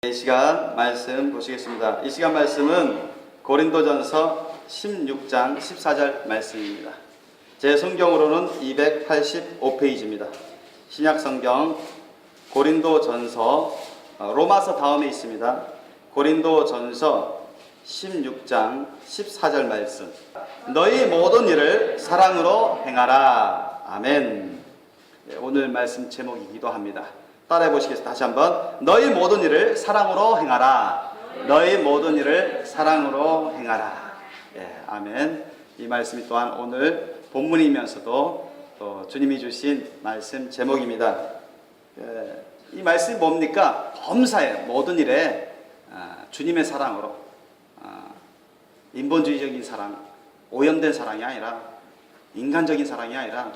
이 시간 말씀 보시겠습니다. 이 시간 말씀은 고린도전서 16장 14절 말씀입니다. 제 성경으로는 285페이지입니다. 신약성경 고린도전서 로마서 다음에 있습니다. 고린도전서 16장 14절 말씀. 너희 모든 일을 사랑으로 행하라. 아멘. 오늘 말씀 제목이기도 합니다. 따라해 보시겠습니다. 다시 한번. 너희 모든 일을 사랑으로 행하라. 너희 모든 일을 사랑으로 행하라. 아멘. 이 말씀이 또한 오늘 본문이면서도 또 주님이 주신 말씀 제목입니다. 이 말씀이 뭡니까? 범사에 모든 일에 주님의 사랑으로, 인본주의적인 사랑, 오염된 사랑이 아니라, 인간적인 사랑이 아니라,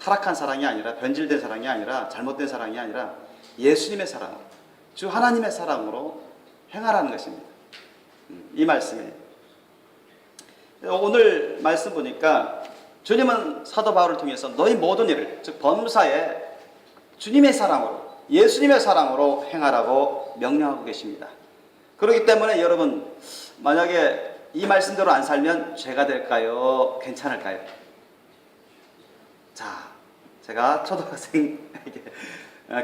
타락한 사랑이 아니라, 변질된 사랑이 아니라, 잘못된 사랑이 아니라 예수님의 사랑, 주 하나님의 사랑으로 행하라는 것입니다. 이 말씀에 오늘 말씀 보니까 주님은 사도 바울을 통해서 너희 모든 일을, 즉 범사에 주님의 사랑으로, 예수님의 사랑으로 행하라고 명령하고 계십니다. 그렇기 때문에 여러분, 만약에 이 말씀대로 안 살면 죄가 될까요? 괜찮을까요? 자, 제가 초등학생에게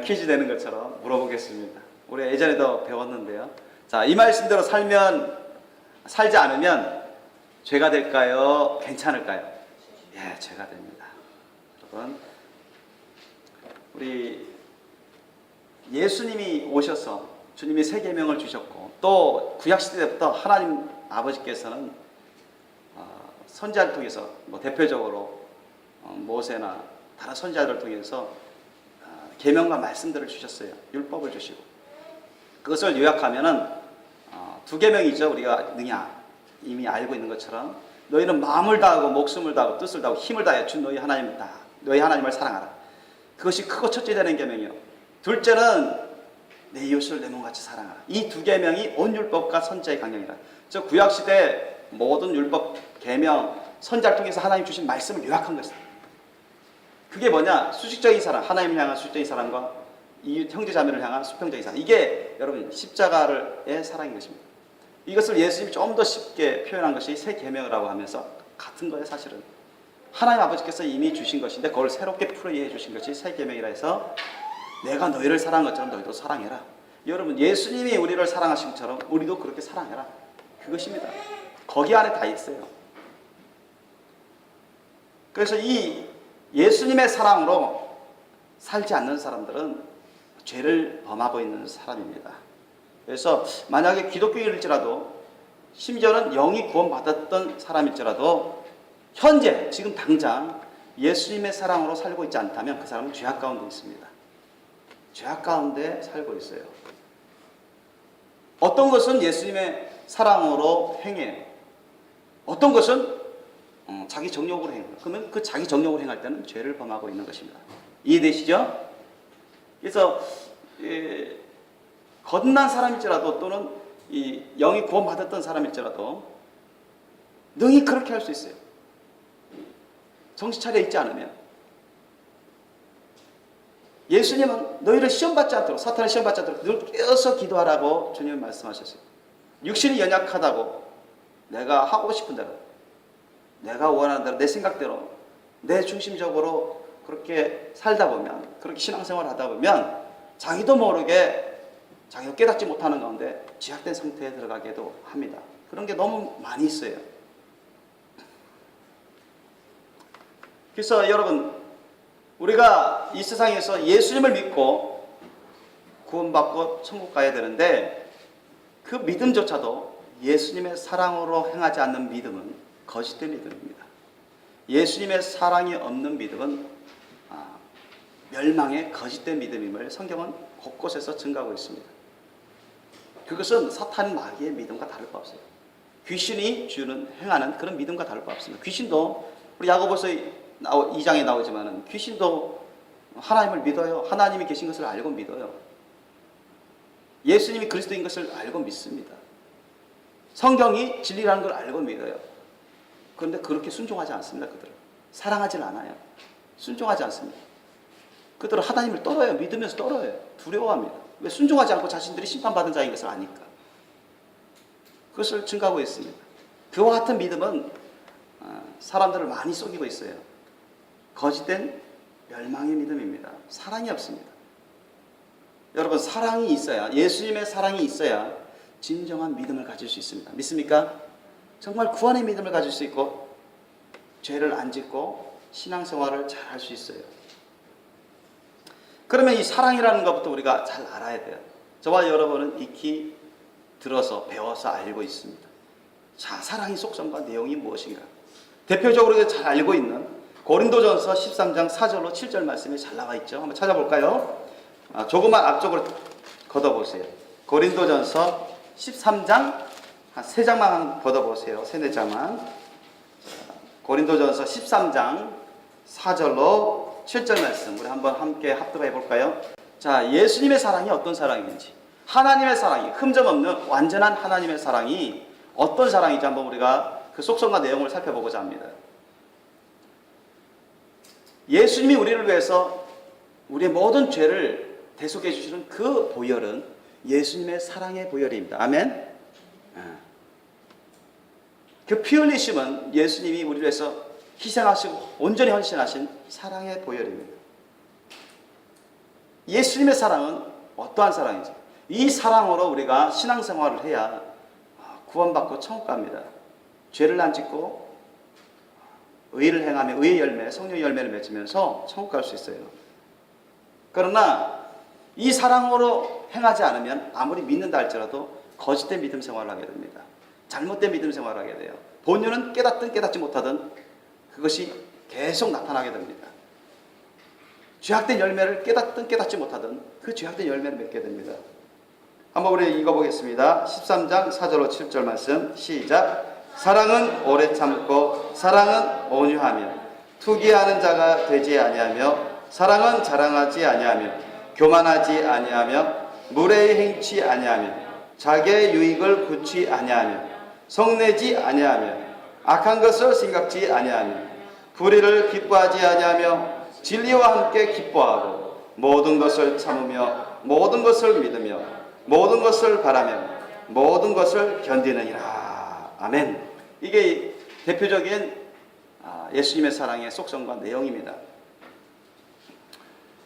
퀴즈 내는 것처럼 물어보겠습니다. 우리 예전에도 배웠는데요. 자, 이 말씀대로 살지 않으면 죄가 될까요? 괜찮을까요? 예, 죄가 됩니다. 여러분, 우리 예수님이 오셔서 주님이 세 계명을 주셨고, 또 구약시대 때부터 하나님 아버지께서는 선지자를 통해서 대표적으로 모세나 다른 선지자들을 통해서 계명과 말씀들을 주셨어요. 율법을 주시고, 그것을 요약하면은 두 계명이죠. 우리가 이미 알고 있는 것처럼 너희는 마음을 다하고 목숨을 다하고 뜻을 다하고 힘을 다해 주 너희 하나님을 사랑하라. 그것이 크고 첫째 되는 계명이요. 둘째는 내 이웃을 내 몸같이 사랑하라. 이 두 계명이 온 율법과 선지자의 강령이라. 저 구약 시대 모든 율법, 계명, 선지자를 통해서 하나님 주신 말씀을 요약한 것입니다. 그게 뭐냐? 수직적인 사랑, 하나님을 향한 수직적인 사랑과 이웃 형제자매를 향한 수평적인 사랑. 이게 여러분 십자가의 사랑인 것입니다. 이것을 예수님이 좀 더 쉽게 표현한 것이 새 계명이라고 하면서 같은 거예요. 사실은 하나님 아버지께서 이미 주신 것인데 그걸 새롭게 풀이해 주신 것이 새 계명이라 해서 내가 너희를 사랑한 것처럼 너희도 사랑해라. 여러분, 예수님이 우리를 사랑하신 것처럼 우리도 그렇게 사랑해라. 그것입니다. 거기 안에 다 있어요. 그래서 이 예수님의 사랑으로 살지 않는 사람들은 죄를 범하고 있는 사람입니다. 그래서 만약에 기독교인일지라도, 심지어는 영이 구원받았던 사람일지라도 현재 지금 당장 예수님의 사랑으로 살고 있지 않다면 그 사람은 죄악 가운데 있습니다. 죄악 가운데 살고 있어요. 어떤 것은 예수님의 사랑으로 행해요. 어떤 것은 자기 정욕으로 행해요. 그러면 그 자기 정욕으로 행할 때는 죄를 범하고 있는 것입니다. 이해되시죠? 그래서 거듭난 사람일지라도, 또는 이 영이 구원받았던 사람일지라도 능히 그렇게 할 수 있어요. 정신 차려 있지 않으면. 예수님은 너희를 시험받지 않도록, 사탄을 시험받지 않도록 늘 깨어서 기도하라고 주님은 말씀하셨어요. 육신이 연약하다고 내가 하고 싶은 대로, 내가 원하는 대로, 내 생각대로, 내 중심적으로 그렇게 살다 보면, 그렇게 신앙생활을 하다 보면 자기도 모르게 자기가 깨닫지 못하는 가운데 죄악된 상태에 들어가기도 합니다. 그런 게 너무 많이 있어요. 그래서 여러분, 우리가 이 세상에서 예수님을 믿고 구원받고 천국 가야 되는데, 그 믿음조차도 예수님의 사랑으로 행하지 않는 믿음은 거짓된 믿음입니다. 예수님의 사랑이 없는 믿음은 멸망의 거짓된 믿음임을 성경은 곳곳에서 증가하고 있습니다. 그것은 사탄 마귀의 믿음과 다를 바 없어요. 귀신이 행하는 그런 믿음과 다를 바 없습니다. 귀신도 우리 야고보서 2장에 나오지만은 귀신도 하나님을 믿어요. 하나님이 계신 것을 알고 믿어요. 예수님이 그리스도인 것을 알고 믿습니다. 성경이 진리라는 걸 알고 믿어요. 그런데 그렇게 순종하지 않습니다. 그들은 사랑하지 않아요. 순종하지 않습니다. 그들은 하나님을 떨어요. 믿으면서 떨어요. 두려워합니다. 왜 순종하지 않고 자신들이 심판받은 자인 것을 아니까. 그것을 증가하고 있습니다. 그와 같은 믿음은 사람들을 많이 속이고 있어요. 거짓된 멸망의 믿음입니다. 사랑이 없습니다. 여러분, 사랑이 있어야, 예수님의 사랑이 있어야 진정한 믿음을 가질 수 있습니다. 믿습니까? 정말 구원의 믿음을 가질 수 있고 죄를 안 짓고 신앙생활을 잘 할 수 있어요. 그러면 이 사랑이라는 것부터 우리가 잘 알아야 돼요. 저와 여러분은 익히 들어서 배워서 알고 있습니다. 자, 사랑의 속성과 내용이 무엇인가? 대표적으로 잘 알고 있는 고린도전서 13장 4절로 7절 말씀이 잘 나와 있죠. 한번 찾아볼까요? 조금만 앞쪽으로 걷어보세요. 고린도전서 13장 한 3장만 걷어보세요. 3, 4장만. 고린도전서 13장 4절로 7절 말씀 우리 한번 함께 합독해 볼까요? 자, 예수님의 사랑이 어떤 사랑인지, 하나님의 사랑이, 흠점 없는 완전한 하나님의 사랑이 어떤 사랑인지 한번 우리가 그 속성과 내용을 살펴보고자 합니다. 예수님이 우리를 위해서 우리의 모든 죄를 대속해 주시는 그 보혈은 예수님의 사랑의 보혈입니다. 아멘. 그 피 흘리심은 예수님이 우리를 위해서 희생하시고 온전히 헌신하신 사랑의 보혈입니다. 예수님의 사랑은 어떠한 사랑인지, 이 사랑으로 우리가 신앙생활을 해야 구원받고 천국 갑니다. 죄를 안 짓고 의를 행하며 의의 열매, 성령의 열매를 맺으면서 천국 갈 수 있어요. 그러나 이 사랑으로 행하지 않으면 아무리 믿는다 할지라도 거짓된 믿음 생활을 하게 됩니다. 잘못된 믿음 생활을 하게 돼요. 본연은 깨닫든 깨닫지 못하든 그것이 계속 나타나게 됩니다. 죄악된 열매를 깨닫든 깨닫지 못하든 그 죄악된 열매를 맺게 됩니다. 한번 우리 읽어보겠습니다. 13장 4절로 7절 말씀 시작. 사랑은 오래 참고 사랑은 온유하며 투기하는 자가 되지 아니하며 사랑은 자랑하지 아니하며 교만하지 아니하며 무례히 행치 아니하며 자기의 유익을 굳지 아니하며 성내지 아니하며 악한 것을 생각지 아니하며 불의를 기뻐하지 아니하며 진리와 함께 기뻐하고 모든 것을 참으며 모든 것을 믿으며 모든 것을 바라며 모든 것을 견디느니라. 아멘. 이게 대표적인 예수님의 사랑의 속성과 내용입니다.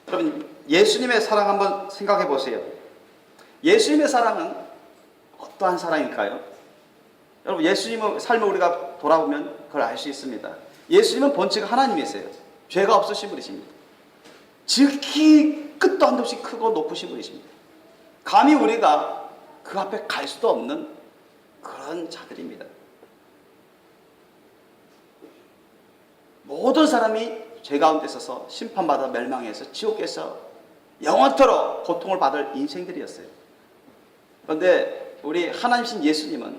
여러분, 예수님의 사랑 한번 생각해 보세요. 예수님의 사랑은 어떠한 사랑일까요? 여러분, 예수님의 삶을 우리가 돌아보면 그걸 알 수 있습니다. 예수님은 본체가 하나님이세요. 죄가 없으신 분이십니다. 지극히 끝도 한도 없이 크고 높으신 분이십니다. 감히 우리가 그 앞에 갈 수도 없는 그런 자들입니다. 모든 사람이 죄 가운데 있어서 심판받아 멸망해서 지옥에서 영원토록 고통을 받을 인생들이었어요. 그런데 우리 하나님이신 예수님은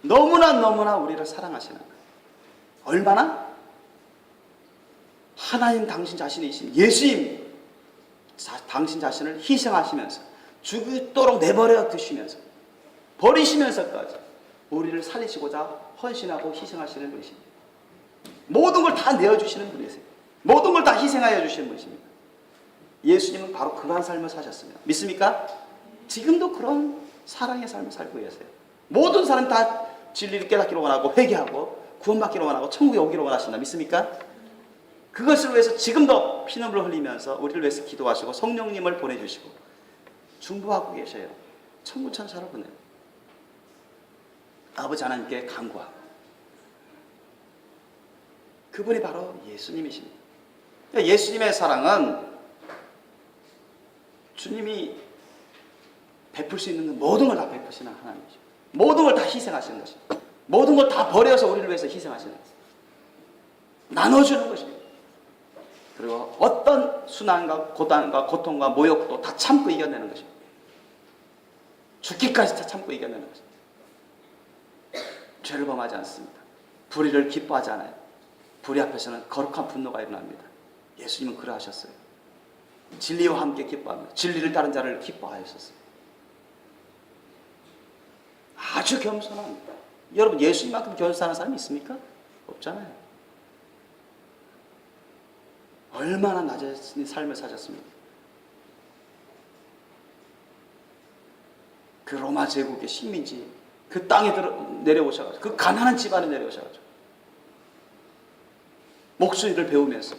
너무나 우리를 사랑하시는 거예요. 얼마나? 하나님 당신 자신이신 예수님 당신 자신을 희생하시면서 죽도록 내버려 두시면서 버리시면서까지 우리를 살리시고자 헌신하고 희생하시는 분이십니다. 모든 걸 다 내어주시는 분이세요. 모든 걸 다 희생하여 주시는 분이십니다. 예수님은 바로 그러한 삶을 사셨습니다. 믿습니까? 지금도 그런 사랑의 삶을 살고 계세요. 모든 사람 다 진리를 깨닫기를 원하고 회개하고 구원받기를 원하고 천국에 오기를 원하신다. 믿습니까? 그것을 위해서 지금도 피눈물을 흘리면서 우리를 위해서 기도하시고 성령님을 보내주시고 중보하고 계셔요. 천국 천사를 보내요. 아버지 하나님께 간구하고. 그분이 바로 예수님이십니다. 예수님의 사랑은 주님이 베풀 수 있는 모든 걸 다 베푸시는 하나님이죠. 모든 걸 다 희생하시는 것입니다. 모든 걸 다 버려서 우리를 위해서 희생하시는 것입니다. 나눠주는 것입니다. 그리고 어떤 순환과 고단과 고통과 모욕도 다 참고 이겨내는 것입니다. 죽기까지 다 참고 이겨내는 것입니다. 죄를 범하지 않습니다. 불의를 기뻐하지 않아요. 불의 앞에서는 거룩한 분노가 일어납니다. 예수님은 그러하셨어요. 진리와 함께 기뻐합니다. 진리를 따른 자를 기뻐하셨어요. 아주 겸손합니다. 여러분, 예수님만큼 겸손한 사람이 있습니까? 없잖아요. 얼마나 낮은 삶을 사셨습니까? 그 로마 제국의 식민지 그 땅에 내려오셔가지고 그 가난한 집안에 내려오셔가지고 목소리를 배우면서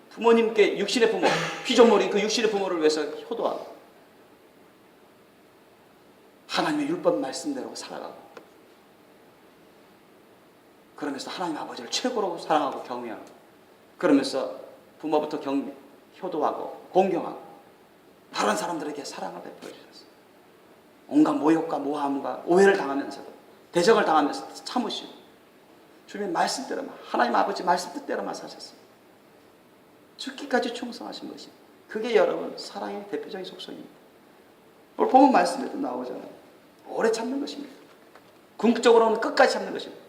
부모님께 육신의 부모, 피조물인 그 육신의 부모를 위해서 효도하고 하나님의 율법 말씀대로 살아가고 그러면서 하나님 아버지를 최고로 사랑하고 경외하고 그러면서 부모부터 효도하고 공경하고 다른 사람들에게 사랑을 베풀어 주셨어요. 온갖 모욕과 모함과 오해를 당하면서도 대적을 당하면서도 참으시고 주님의 말씀대로만 하나님 아버지 말씀 뜻대로만 사셨습니다. 죽기까지 충성하신 것입니다. 그게 여러분 사랑의 대표적인 속성입니다. 오늘 보면 말씀에도 나오잖아요. 오래 참는 것입니다. 궁극적으로는 끝까지 참는 것입니다.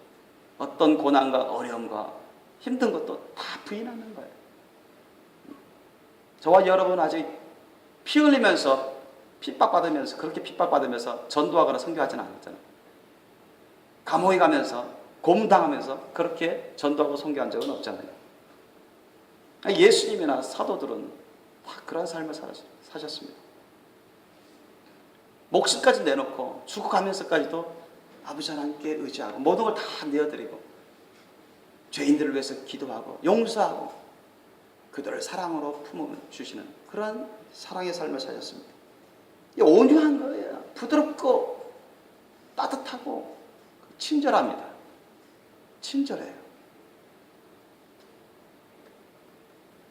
어떤 고난과 어려움과 힘든 것도 다 부인하는 거예요. 저와 여러분 아직 피 흘리면서 핍박받으면서 그렇게 핍박받으면서 전도하거나 선교하지는 않았잖아요. 감옥에 가면서 고문당하면서 그렇게 전도하고 선교한 적은 없잖아요. 예수님이나 사도들은 다 그런 삶을 사셨습니다. 목숨까지 내놓고 죽어가면서까지도 아버지 하나님께 의지하고 모든 걸 다 내어드리고 죄인들을 위해서 기도하고 용서하고 그들을 사랑으로 품어주시는 그런 사랑의 삶을 사셨습니다. 온유한 거예요. 부드럽고 따뜻하고 친절합니다. 친절해요.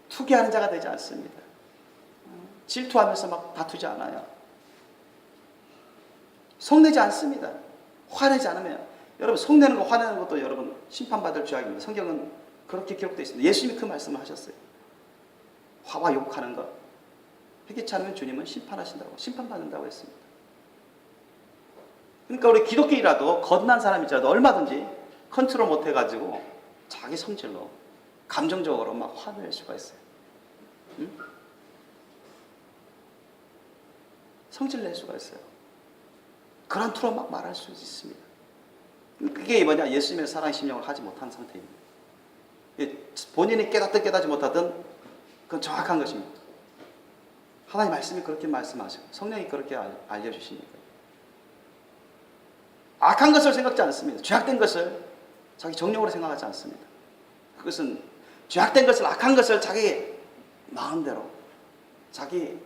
투기하는 자가 되지 않습니다. 질투하면서 막 다투지 않아요. 속내지 않습니다. 화내지 않으면 여러분 속내는 거 화내는 것도 여러분 심판받을 죄악입니다. 성경은 그렇게 기록되어 있습니다. 예수님이 그 말씀을 하셨어요. 화와 욕하는 것 회개치 않으면 주님은 심판하신다고 심판받는다고 했습니다. 그러니까 우리 기독교인이라도 거듭난 사람이라도 얼마든지 컨트롤 못해가지고 자기 성질로 감정적으로 막 화낼 수가 있어요. 응? 성질 낼 수가 있어요. 그런 투로 막 말할 수 있습니다. 그게 뭐냐? 예수님의 사랑 심령을 하지 못한 상태입니다. 본인이 깨닫든 깨닫지 못하든 그건 정확한 것입니다. 하나님 말씀이 그렇게 말씀하시고 성령이 그렇게 알려주시니까 악한 것을 생각지 않습니다. 죄악된 것을 자기 정욕으로 생각하지 않습니다. 그것은 죄악된 것을 악한 것을 자기 마음대로 자기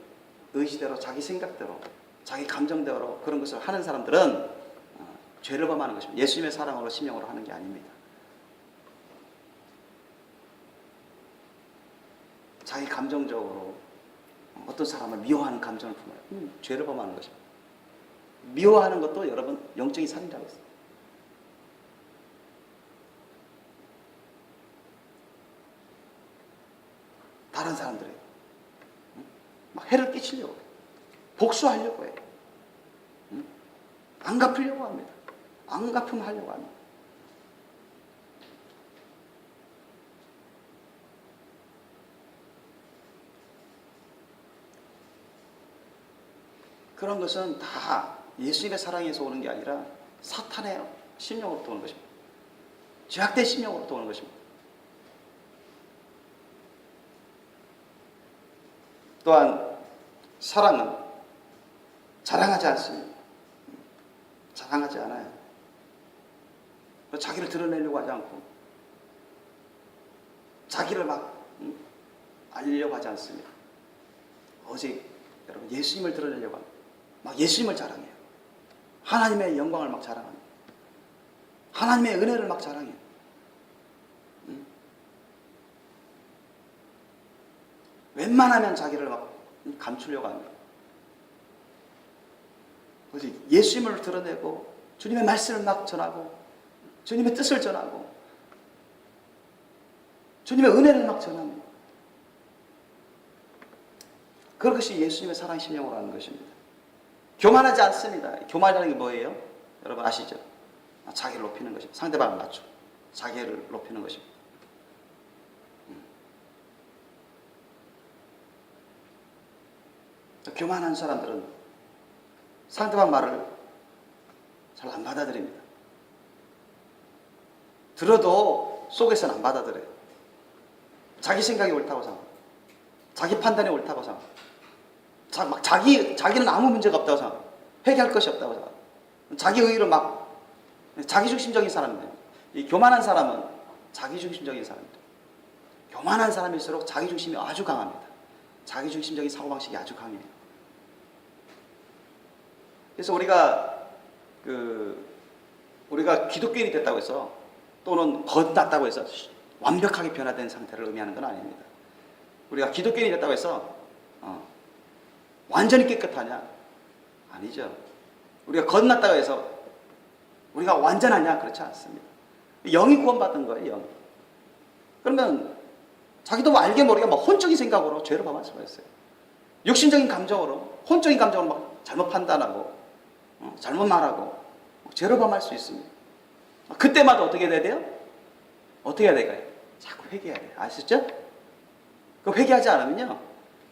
의지대로 자기 생각대로 자기 감정대로 그런 것을 하는 사람들은 죄를 범하는 것입니다. 예수님의 사랑으로 심령으로 하는 게 아닙니다. 자기 감정적으로 어떤 사람을 미워하는 감정을 품어요. 죄를 범하는 것입니다. 미워하는 것도 여러분 영적인 살인이라고 했어요. 다른 사람들에게 막 해를 끼치려고 해요. 복수하려고 해요. 안 갚으려고 합니다. 안 갚으면 하려고 합니다. 그런 것은 다 예수님의 사랑에서 오는 게 아니라 사탄의 심령으로부터 오는 것입니다. 죄악된 심령으로부터 오는 것입니다. 또한 사랑은 자랑하지 않습니다. 자랑하지 않아요. 자기를 드러내려고 하지 않고 자기를 막 알리려고 하지 않습니다. 오직 여러분 예수님을 드러내려고 합니다. 막 예수님을 자랑해요. 하나님의 영광을 막 자랑합니다. 하나님의 은혜를 막 자랑해요. 웬만하면 자기를 막 감추려고 합니다. 오직 예수님을 드러내고 주님의 말씀을 막 전하고 주님의 뜻을 전하고 주님의 은혜를 막 전합니다. 그것이 예수님의 사랑 심령으로 하는 것입니다. 교만하지 않습니다. 교만이라는 게 뭐예요? 여러분 아시죠? 자기를 높이는 것입니다. 상대방을 낮추 자기를 높이는 것입니다. 교만한 사람들은 상대방 말을 잘 안 받아들입니다. 들어도 속에서는 안 받아들여요. 자기 생각이 옳다고 생각합니다. 자기 판단이 옳다고 생각합니다. 자기는 아무 문제가 없다고 생각합니다. 회개할 것이 없다고 생각합니다. 자기 의의로 막 자기중심적인 사람이에요. 이 교만한 사람은 자기중심적인 사람입니다. 교만한 사람일수록 자기중심이 아주 강합니다. 자기중심적인 사고방식이 아주 강해요. 그래서 우리가 기독교인이 됐다고 해서 또는 거듭났다고 해서 완벽하게 변화된 상태를 의미하는 건 아닙니다. 우리가 기독교인이 됐다고 해서 완전히 깨끗하냐? 아니죠. 우리가 거듭났다고 해서 우리가 완전하냐? 그렇지 않습니다. 영이 구원받은 거예요. 영이. 그러면 자기도 알게 모르게 막 혼적인 생각으로 죄를 범할 수가 있어요. 육신적인 감정으로, 혼적인 감정으로 막 잘못 판단하고 잘못 말하고 죄를 범할 수 있습니다. 그때마다 어떻게 해야 돼요? 어떻게 해야 될까요? 자꾸 회개해야 돼요. 아시죠? 그 회개하지 않으면요,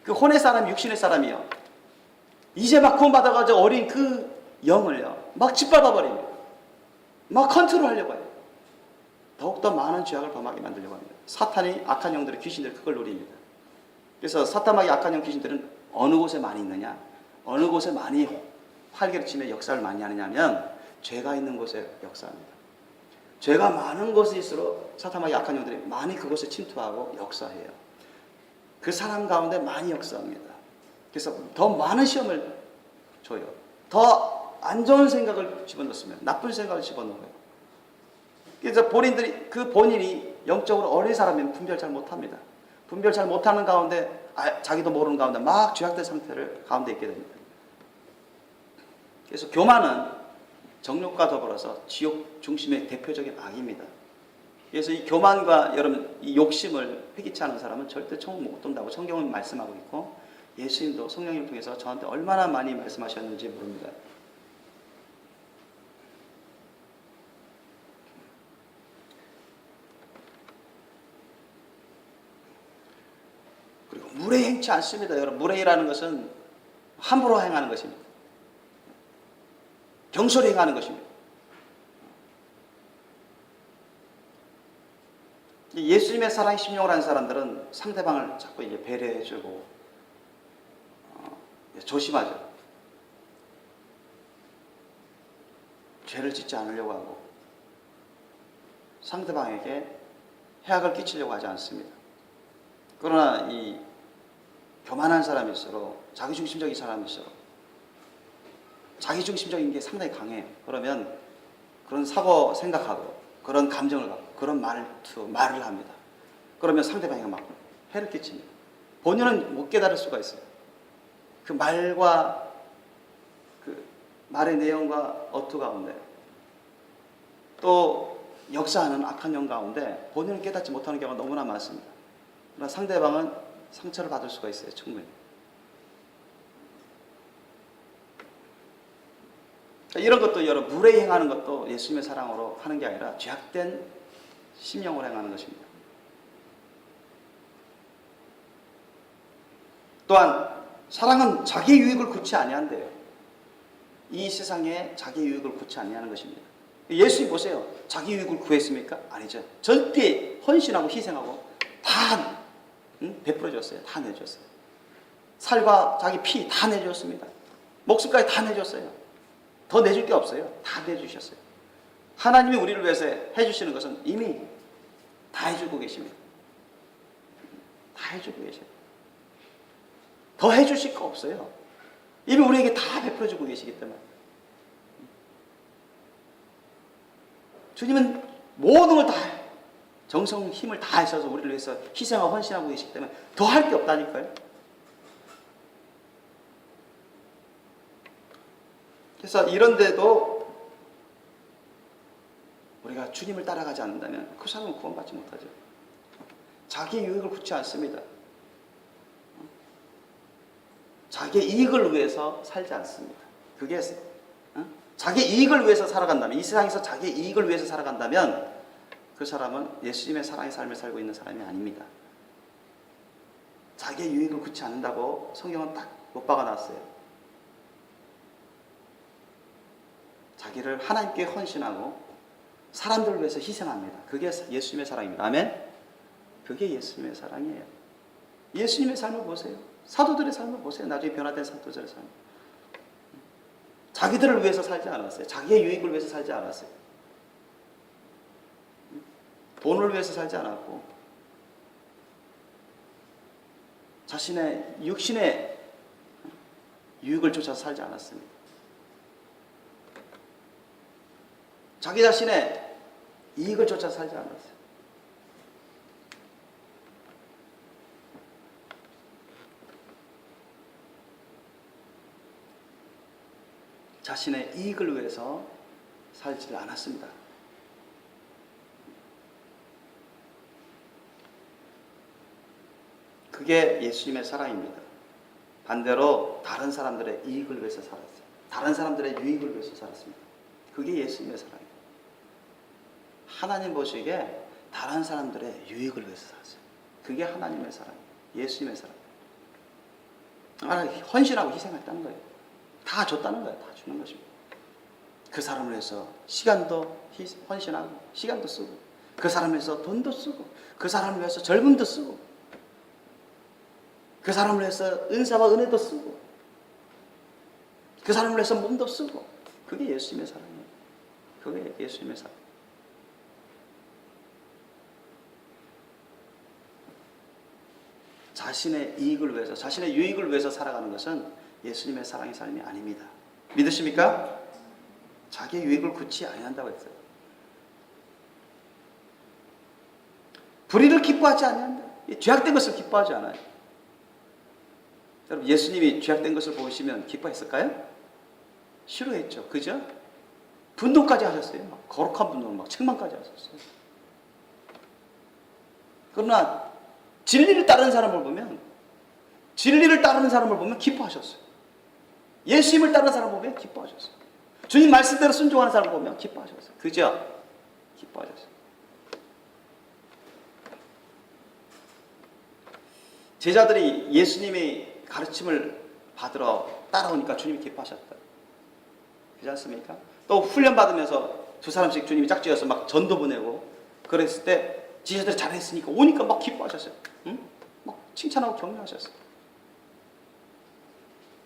그 혼의 사람, 육신의 사람이요, 이제 막 구원받아가지고 어린 그 영을요 막 짓밟아버립니다. 막 컨트롤하려고 해요. 더욱더 많은 죄악을 범하게 만들려고 합니다. 사탄이, 악한 영들의 귀신들이 그걸 노립니다. 그래서 사탄마귀 악한 영 귀신들은 어느 곳에 많이 있느냐, 어느 곳에 많이 활개를 치며 역사를 많이 하느냐 하면 죄가 있는 곳에 역사합니다. 죄가 많은 곳일수록 사탄마귀 악한 영들이 많이 그곳에 침투하고 역사해요. 그 사람 가운데 많이 역사합니다. 그래서 더 많은 시험을 줘요. 더 안 좋은 생각을 집어넣습니다. 나쁜 생각을 집어넣어요. 그래서 본인이 영적으로 어린 사람이면 분별 잘 못합니다. 분별 잘 못하는 가운데 자기도 모르는 가운데 막 죄악된 상태를 가운데 있게 됩니다. 그래서 교만은 정욕과 더불어서 지옥 중심의 대표적인 악입니다. 그래서 이 교만과 여러분 이 욕심을 회개치 않은 사람은 절대 천국 못 온다고 성경은 말씀하고 있고, 예수님도 성령님을 통해서 저한테 얼마나 많이 말씀하셨는지 모릅니다. 그리고 무례 행치 않습니다. 여러분, 무례라는 것은 함부로 행하는 것입니다. 경솔히 행하는 것입니다. 예수님의 사랑의 심령을 하는 사람들은 상대방을 자꾸 이제 배려해주고 조심하죠. 죄를 짓지 않으려고 하고 상대방에게 해악을 끼치려고 하지 않습니다. 그러나 이 교만한 사람일수록, 자기중심적인 사람일수록, 자기중심적인 게 상당히 강해요. 그러면 그런 사고 생각하고 그런 감정을 갖고 그런 말을 합니다. 그러면 상대방에게 막 해를 끼칩니다. 본인은 못 깨달을 수가 있어요. 그 말과 그 말의 내용과 어투 가운데 또 역사하는 악한 영 가운데 본인은 깨닫지 못하는 경우가 너무나 많습니다. 그러나 상대방은 상처를 받을 수가 있어요. 충분히. 이런 것도 여러분, 무례히 행하는 것도 예수님의 사랑으로 하는 게 아니라 죄악된 심령으로 행하는 것입니다. 또한 사랑은 자기 유익을 구치 아니한대요. 이 세상에 자기 유익을 구치 아니하는 것입니다. 예수님 보세요. 자기 유익을 구했습니까? 아니죠. 절대 헌신하고 희생하고 다 베풀어 줬어요. 다 내줬어요. 살과 자기 피 다 내줬습니다. 목숨까지 다 내줬어요. 더 내줄 게 없어요. 다 내주셨어요. 하나님이 우리를 위해서 해주시는 것은 이미 다 해주고 계십니다. 다 해주고 계셔요. 더 해주실 거 없어요. 이미 우리에게 다 베풀어주고 계시기 때문에. 주님은 모든 걸 다 정성, 힘을 다 하셔서 우리를 위해서 희생하고 헌신하고 계시기 때문에 더 할 게 없다니까요. 그래서 이런데도 우리가 주님을 따라가지 않는다면 그 사람은 구원받지 못하죠. 자기 유익을 구치 않습니다. 자기 이익을 위해서 살지 않습니다. 그게 자기 이익을 위해서 살아간다면, 이 세상에서 자기 이익을 위해서 살아간다면 그 사람은 예수님의 사랑의 삶을 살고 있는 사람이 아닙니다. 자기의 유익을 구치 않는다고 성경은 딱 못 박아놨어요. 자기를 하나님께 헌신하고 사람들을 위해서 희생합니다. 그게 예수님의 사랑입니다. 아멘? 그게 예수님의 사랑이에요. 예수님의 삶을 보세요. 사도들의 삶을 보세요. 나중에 변화된 사도들의 삶. 자기들을 위해서 살지 않았어요. 자기의 유익을 위해서 살지 않았어요. 돈을 위해서 살지 않았고 자신의 육신의 유익을 쫓아서 살지 않았습니다. 자기 자신의 이익을 쫓아서 살지 않았어요. 자신의 이익을 위해서 살지를 않았습니다. 그게 예수님의 사랑입니다. 반대로 다른 사람들의 이익을 위해서 살았어요. 다른 사람들의 유익을 위해서 살았습니다. 그게 예수님의 사랑입니다. 하나님 보시기에 다른 사람들의 유익을 위해서 살았어요. 그게 하나님의 사랑이에요. 예수님의 사랑. 헌신하고 희생했다는 거예요. 다 줬다는 거예요. 다 주는 것입니다. 그 사람을 위해서 시간도 헌신하고 시간도 쓰고 그 사람을 위해서 돈도 쓰고 그 사람을 위해서 젊음도 쓰고 그 사람을 위해서 은사와 은혜도 쓰고 그 사람을 위해서 몸도 쓰고 그게 예수님의 사랑이에요. 그게 예수님의 사랑. 자신의 이익을 위해서 자신의 유익을 위해서 살아가는 것은 예수님의 사랑의 삶이 아닙니다. 믿으십니까? 자기의 유익을 굳이 아니한다고 했어요. 불의를 기뻐하지 않는다. 죄악된 것을 기뻐하지 않아요. 여러분 예수님이 죄악된 것을 보시면 기뻐했을까요? 싫어했죠. 그죠? 분노까지 하셨어요. 막 거룩한 분노를 막 책망까지 하셨어요. 그러나 진리를 따르는 사람을 보면 기뻐하셨어요. 예수님을 따르는 사람을 보면 기뻐하셨어요. 주님 말씀대로 순종하는 사람을 보면 기뻐하셨어요. 그죠? 기뻐하셨어요. 제자들이 예수님의 가르침을 받으러 따라오니까 주님이 기뻐하셨다. 그렇지 않습니까? 또 훈련받으면서 두 사람씩 주님이 짝지어서 막 전도 보내고 그랬을 때 제자들이 잘했으니까 오니까 막 기뻐하셨어요. 응? 막 칭찬하고 격려하셨어요.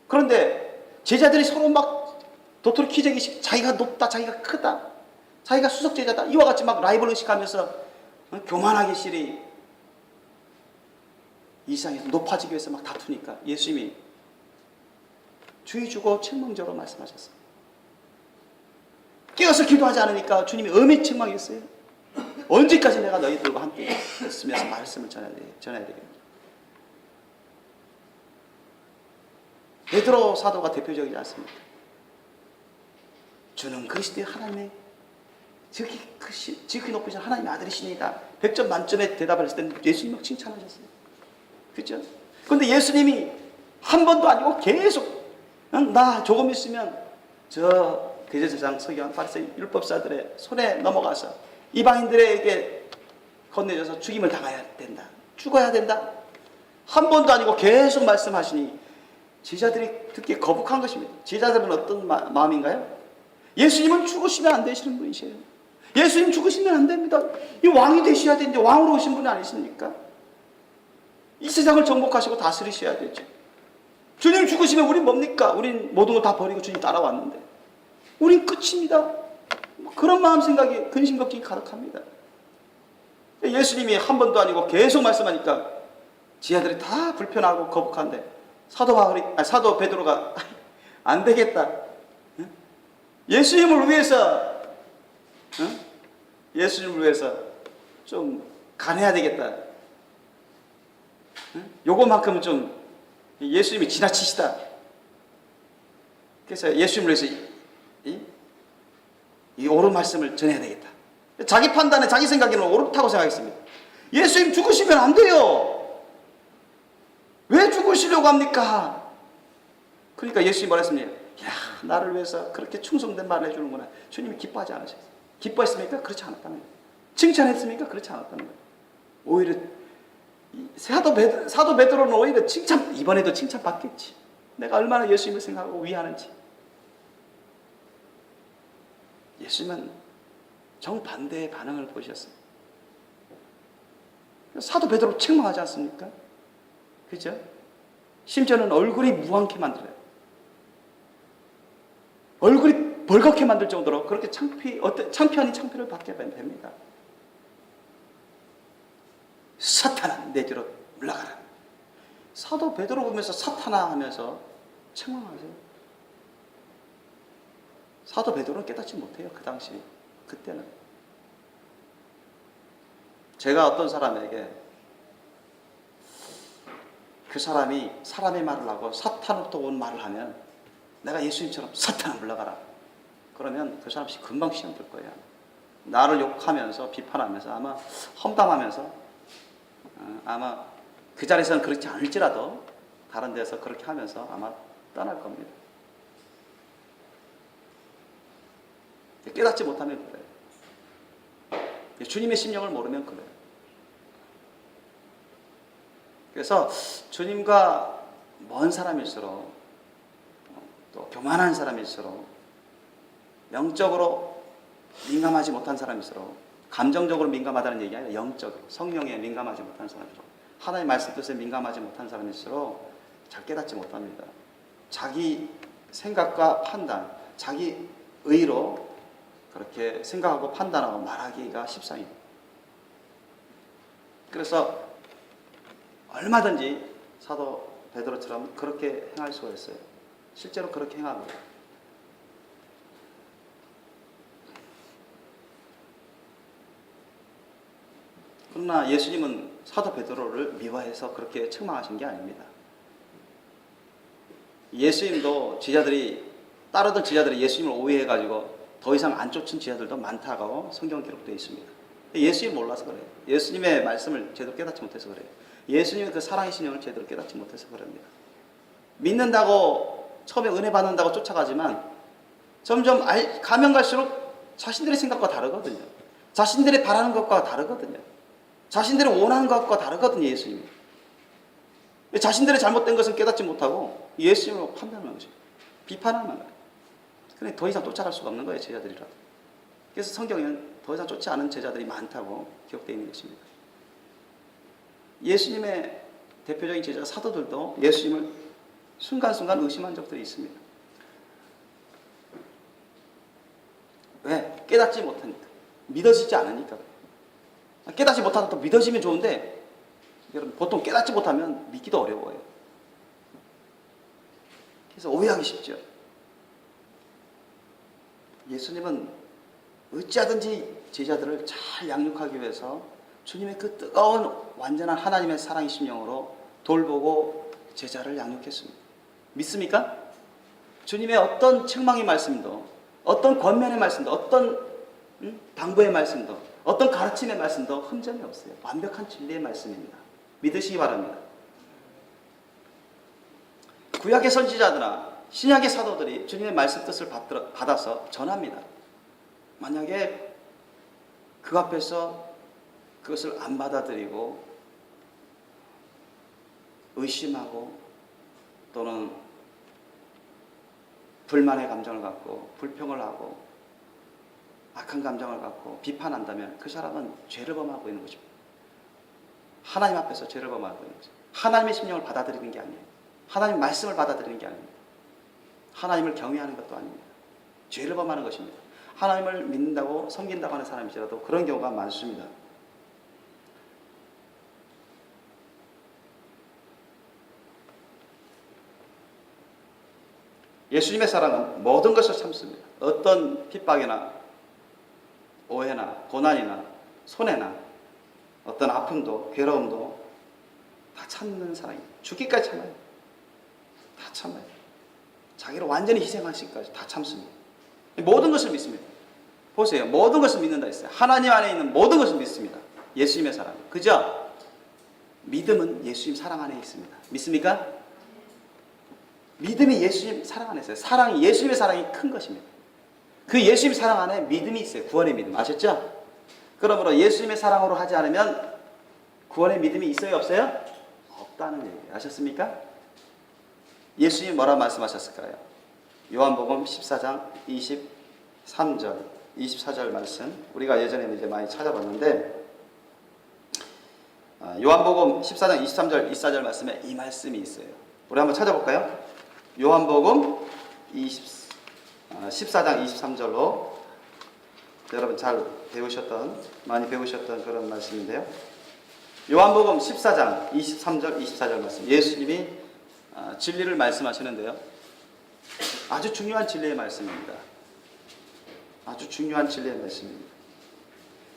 그런데 제자들이 서로 막 도토리 키재기식 자기가 높다, 자기가 크다, 자기가 수석 제자다 이와 같이 막 라이벌 의식하면서 교만하게 실이 이 세상에서 높아지기 위해서 막 다투니까 예수님이 주의 주고 책망적으로 말씀하셨어요. 깨어서 기도하지 않으니까 주님이 엄히 책망했어요. 언제까지 내가 너희들과 함께 있으면서 말씀을 전해야 되겠냐. 베드로 사도가 대표적이지 않습니까? 주는 그리스도의 하나님의 지극히 높으신 하나님의 아들이시니이다. 100점 만점에 대답을 했을 때는 예수님 막 칭찬하셨어요. 그렇죠? 그런데 예수님이 한 번도 아니고 계속 나 조금 있으면 저 대제사장 서기관 바리새인 율법사들의 손에 넘어가서 이방인들에게 건네져서 죽임을 당해야 된다. 죽어야 된다. 한 번도 아니고 계속 말씀하시니 제자들이 듣기에 거북한 것입니다. 제자들은 어떤 마음인가요? 예수님은 죽으시면 안 되시는 분이세요. 예수님 죽으시면 안 됩니다. 이 왕이 되셔야 되는데 왕으로 오신 분이 아니십니까? 이 세상을 정복하시고 다스리셔야 되죠. 주님 죽으시면 우린 뭡니까? 우린 모든 걸 다 버리고 주님 따라왔는데 우린 끝입니다. 그런 마음 생각이 근심 걱정이 가득합니다. 예수님이 한 번도 아니고 계속 말씀하니까 지하들이 다 불편하고 거북한데 사도 베드로가 안 되겠다. 예수님을 위해서 좀 간해야 되겠다. 요거만큼은 좀 예수님이 지나치시다. 그래서 예수님을 위해서 이 옳은 말씀을 전해야 되겠다. 자기 판단에 자기 생각에는 옳다고 생각했습니다. 예수님 죽으시면 안 돼요. 왜 죽으시려고 합니까? 그러니까 예수님이 뭐라 했습니까? 야, 나를 위해서 그렇게 충성된 말을 해주는구나. 주님이 기뻐하지 않으셨어요. 기뻐했습니까? 그렇지 않았다는 거예요. 칭찬했습니까? 그렇지 않았다는 거예요. 오히려 사도 베드로는 오히려 이번에도 칭찬 받겠지. 내가 얼마나 예수님을 생각하고 위하는지. 예수님은 정반대의 반응을 보셨어요. 사도 베드로 책망하지 않습니까? 그죠? 심지어는 얼굴이 무한케 만들어요. 얼굴이 벌겋게 만들 정도로 그렇게 창피한 창피를 받게 됩니다. 사탄아, 내 뒤로 물러가라. 사도 베드로 보면서 사탄아 하면서 책망하세요. 사도 베드로는 깨닫지 못해요. 그 당시, 그때는. 제가 어떤 사람에게 그 사람이 사람의 말을 하고 사탄으로부터 온 말을 하면 내가 예수님처럼 사탄아 물러가라. 그러면 그 사람이 금방 시험 들 거예요. 나를 욕하면서 비판하면서 아마 험담하면서 아마 그 자리에서는 그렇지 않을지라도 다른 데서 그렇게 하면서 아마 떠날 겁니다. 깨닫지 못하면 그래요. 주님의 심령을 모르면 그래요. 그래서 주님과 먼 사람일수록 또 교만한 사람일수록 영적으로 민감하지 못한 사람일수록 감정적으로 민감하다는 얘기 아니라 영적으로 성령에 민감하지 못한 사람일수록 하나님의 말씀 뜻에 민감하지 못한 사람일수록 잘 깨닫지 못합니다. 자기 생각과 판단, 자기 의로 그렇게 생각하고 판단하고 말하기가 십상입니다. 그래서 얼마든지 사도 베드로처럼 그렇게 행할 수가 있어요. 실제로 그렇게 행합니다. 그러나 예수님은 사도 베드로를 미워해서 그렇게 책망하신 게 아닙니다. 예수님도 따르던 제자들이 예수님을 오해해가지고 더 이상 안 쫓은 제자들도 많다고 성경 기록되어 있습니다. 예수님 몰라서 그래요. 예수님의 말씀을 제대로 깨닫지 못해서 그래요. 예수님의 그 사랑의 신령을 제대로 깨닫지 못해서 그럽니다. 믿는다고 처음에 은혜 받는다고 쫓아가지만 점점 가면 갈수록 자신들의 생각과 다르거든요. 자신들이 바라는 것과 다르거든요. 자신들이 원하는 것과 다르거든요. 예수님이. 자신들의 잘못된 것은 깨닫지 못하고 예수님으로 판단하는 것이죠. 비판하는 거예요. 그러니 더 이상 쫓아갈 수가 없는 거예요. 제자들이라도. 그래서 성경에는 더 이상 쫓지 않은 제자들이 많다고 기록되어 있는 것입니다. 예수님의 대표적인 제자 사도들도 예수님을 순간순간 의심한 적들이 있습니다. 왜? 깨닫지 못하니까. 믿어지지 않으니까. 깨닫지 못하다 또 믿어지면 좋은데 여러분 보통 깨닫지 못하면 믿기도 어려워요. 그래서 오해하기 쉽죠. 예수님은 어찌하든지 제자들을 잘 양육하기 위해서 주님의 그 뜨거운 완전한 하나님의 사랑의 심령으로 돌보고 제자를 양육했습니다. 믿습니까? 주님의 어떤 책망의 말씀도 어떤 권면의 말씀도 어떤 당부의 말씀도 어떤 가르침의 말씀도 흠점이 없어요. 완벽한 진리의 말씀입니다. 믿으시기 바랍니다. 구약의 선지자들이나 신약의 사도들이 주님의 말씀 뜻을 받아서 전합니다. 만약에 그 앞에서 그것을 안 받아들이고 의심하고 또는 불만의 감정을 갖고 불평을 하고 악한 감정을 갖고 비판한다면 그 사람은 죄를 범하고 있는 것입니다. 하나님 앞에서 죄를 범하고 있는 것입니다. 하나님의 심령을 받아들이는 게 아니에요. 하나님의 말씀을 받아들이는 게 아닙니다. 하나님을 경외하는 것도 아닙니다. 죄를 범하는 것입니다. 하나님을 믿는다고 섬긴다고 하는 사람이지라도 그런 경우가 많습니다. 예수님의 사랑은 모든 것을 참습니다. 어떤 핍박이나 오해나 고난이나 손해나 어떤 아픔도 괴로움도 다 참는 사랑입니다. 죽기까지 참아요. 다 참아요. 자기를 완전히 희생하시기까지 다 참습니다. 모든 것을 믿습니다. 보세요. 모든 것을 믿는다 했어요. 하나님 안에 있는 모든 것을 믿습니다. 예수님의 사랑. 그죠? 믿음은 예수님 사랑 안에 있습니다. 믿습니까? 믿음이 예수님 사랑 안에 있어요. 사랑이 예수님의 사랑이 큰 것입니다. 그 예수님 사랑 안에 믿음이 있어요. 구원의 믿음. 아셨죠? 그러므로 예수님의 사랑으로 하지 않으면 구원의 믿음이 있어요? 없어요? 없다는 얘기예요. 아셨습니까? 예수님이 뭐라 말씀하셨을까요? 요한복음 14장 23절, 24절 말씀. 우리가 예전에 이제 많이 찾아봤는데 요한복음 14장 23절, 24절 말씀에 이 말씀이 있어요. 우리 한번 찾아볼까요? 요한복음 14장 23절로 여러분 많이 배우셨던 그런 말씀인데요. 요한복음 14장 23절 24절 말씀, 예수님이 진리를 말씀하시는데요. 아주 중요한 진리의 말씀입니다. 아주 중요한 진리의 말씀입니다.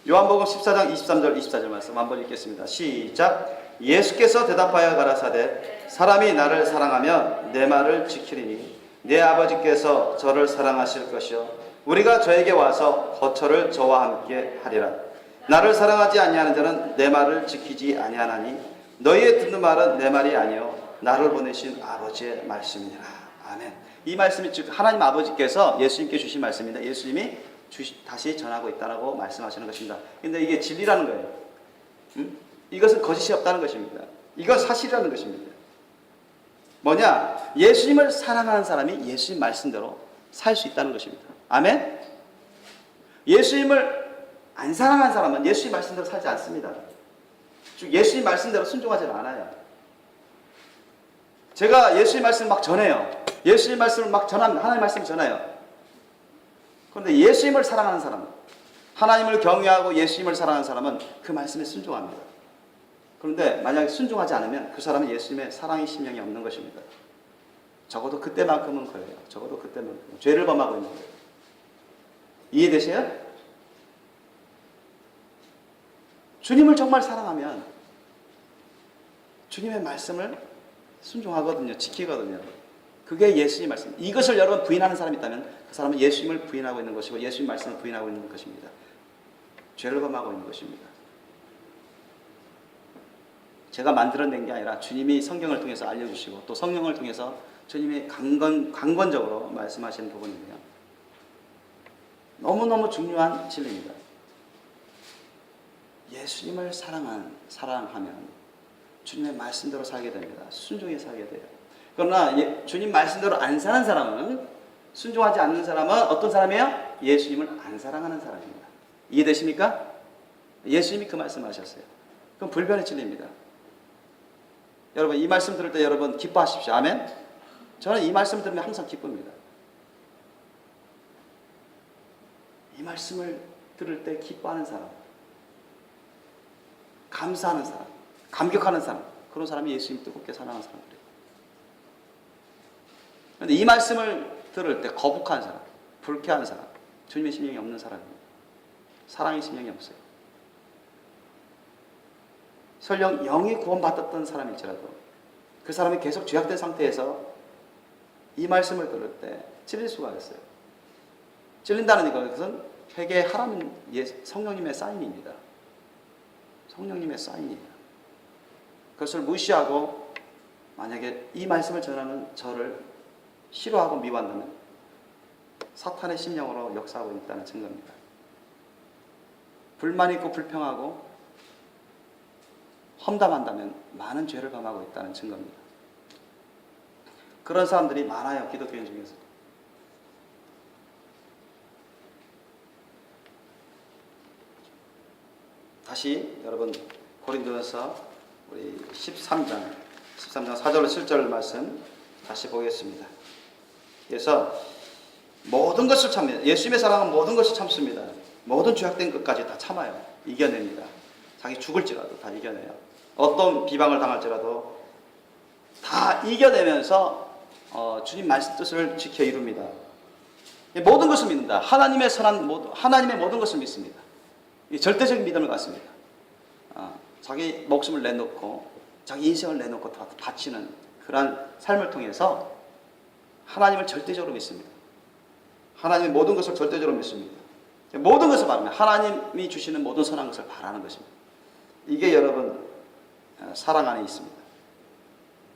요한복음 14장 23절 24절 말씀 한번 읽겠습니다. 시작. 예수께서 대답하여 가라사대 사람이 나를 사랑하면 내 말을 지키리니 내 아버지께서 저를 사랑하실 것이요 우리가 저에게 와서 거처를 저와 함께 하리라. 나를 사랑하지 아니하는 자는 내 말을 지키지 아니하나니 너희의 듣는 말은 내 말이 아니요 나를 보내신 아버지의 말씀이니라. 아멘. 이 말씀이 즉 하나님 아버지께서 예수님께 주신 말씀인데 예수님이 다시 전하고 있다라고 말씀하시는 것입니다. 근데 이게 진리라는 거예요. 이것은 거짓이 없다는 것입니다. 이건 사실이라는 것입니다. 뭐냐? 예수님을 사랑하는 사람이 예수님 말씀대로 살 수 있다는 것입니다. 아멘? 예수님을 안 사랑하는 사람은 예수님 말씀대로 살지 않습니다. 즉 예수님 말씀대로 순종하지 않아요. 제가 예수님 말씀을 막 전해요. 예수님 말씀을 막 전합니다. 하나님 말씀을 전해요. 그런데 예수님을 사랑하는 사람, 하나님을 경외하고 예수님을 사랑하는 사람은 그 말씀에 순종합니다. 그런데 만약에 순종하지 않으면 그 사람은 예수님의 사랑의 심령이 없는 것입니다. 적어도 그때만큼은 그래요. 적어도 그때만큼은 죄를 범하고 있는 거예요. 이해되세요? 주님을 정말 사랑하면 주님의 말씀을 순종하거든요. 지키거든요. 그게 예수님 말씀. 이것을 여러분 부인하는 사람이 있다면 그 사람은 예수님을 부인하고 있는 것이고 예수님 말씀을 부인하고 있는 것입니다. 죄를 범하고 있는 것입니다. 제가 만들어낸 게 아니라 주님이 성경을 통해서 알려주시고 또 성령을 통해서 주님이 강권적으로 말씀하시는 부분인데요. 너무너무 중요한 진리입니다. 예수님을 사랑하면 주님의 말씀대로 살게 됩니다. 순종해 살게 돼요. 그러나 주님 말씀대로 안 사는 사람은, 순종하지 않는 사람은 어떤 사람이에요? 예수님을 안 사랑하는 사람입니다. 이해되십니까? 예수님이 그 말씀하셨어요. 그럼 불변의 진리입니다. 여러분 이 말씀 들을 때 여러분 기뻐하십시오. 아멘? 저는 이 말씀 들으면 항상 기쁩니다. 이 말씀을 들을 때 기뻐하는 사람, 감사하는 사람, 감격하는 사람, 그런 사람이 예수님 뜨겁게 사랑하는 사람들이에요. 그런데 이 말씀을 들을 때 거북한 사람, 불쾌한 사람, 주님의 심령이 없는 사람입니다. 사랑의 심령이 없어요. 설령 영이 구원받았던 사람일지라도 그 사람이 계속 죄악된 상태에서 이 말씀을 들을 때 찔릴 수가 있어요. 찔린다는 것은 회개하라는 성령님의 사인입니다. 성령님의 사인이에요. 그것을 무시하고 만약에 이 말씀을 전하는 저를 싫어하고 미워한다면 사탄의 심령으로 역사하고 있다는 증거입니다. 불만 있고 불평하고 험담한다면 많은 죄를 범하고 있다는 증거입니다. 그런 사람들이 많아요. 기독교인 중에서. 다시 여러분 고린도전서 우리 13장 4절 7절 말씀 다시 보겠습니다. 그래서 모든 것을 참습니다. 예수님의 사랑은 모든 것을 참습니다. 모든 죄악된 것까지 다 참아요. 이겨냅니다. 자기 죽을지라도 다 이겨내요. 어떤 비방을 당할지라도 다 이겨내면서 주님 말씀 뜻을 지켜 이룹니다. 모든 것을 믿는다. 하나님의 하나님의 모든 것을 믿습니다. 절대적인 믿음을 갖습니다. 자기 목숨을 내놓고 자기 인생을 내놓고 다 바치는 그러한 삶을 통해서 하나님을 절대적으로 믿습니다. 하나님의 모든 것을 절대적으로 믿습니다. 모든 것을 바랍니다. 하나님이 주시는 모든 선한 것을 바라는 것입니다. 이게 여러분 사랑 안에 있습니다.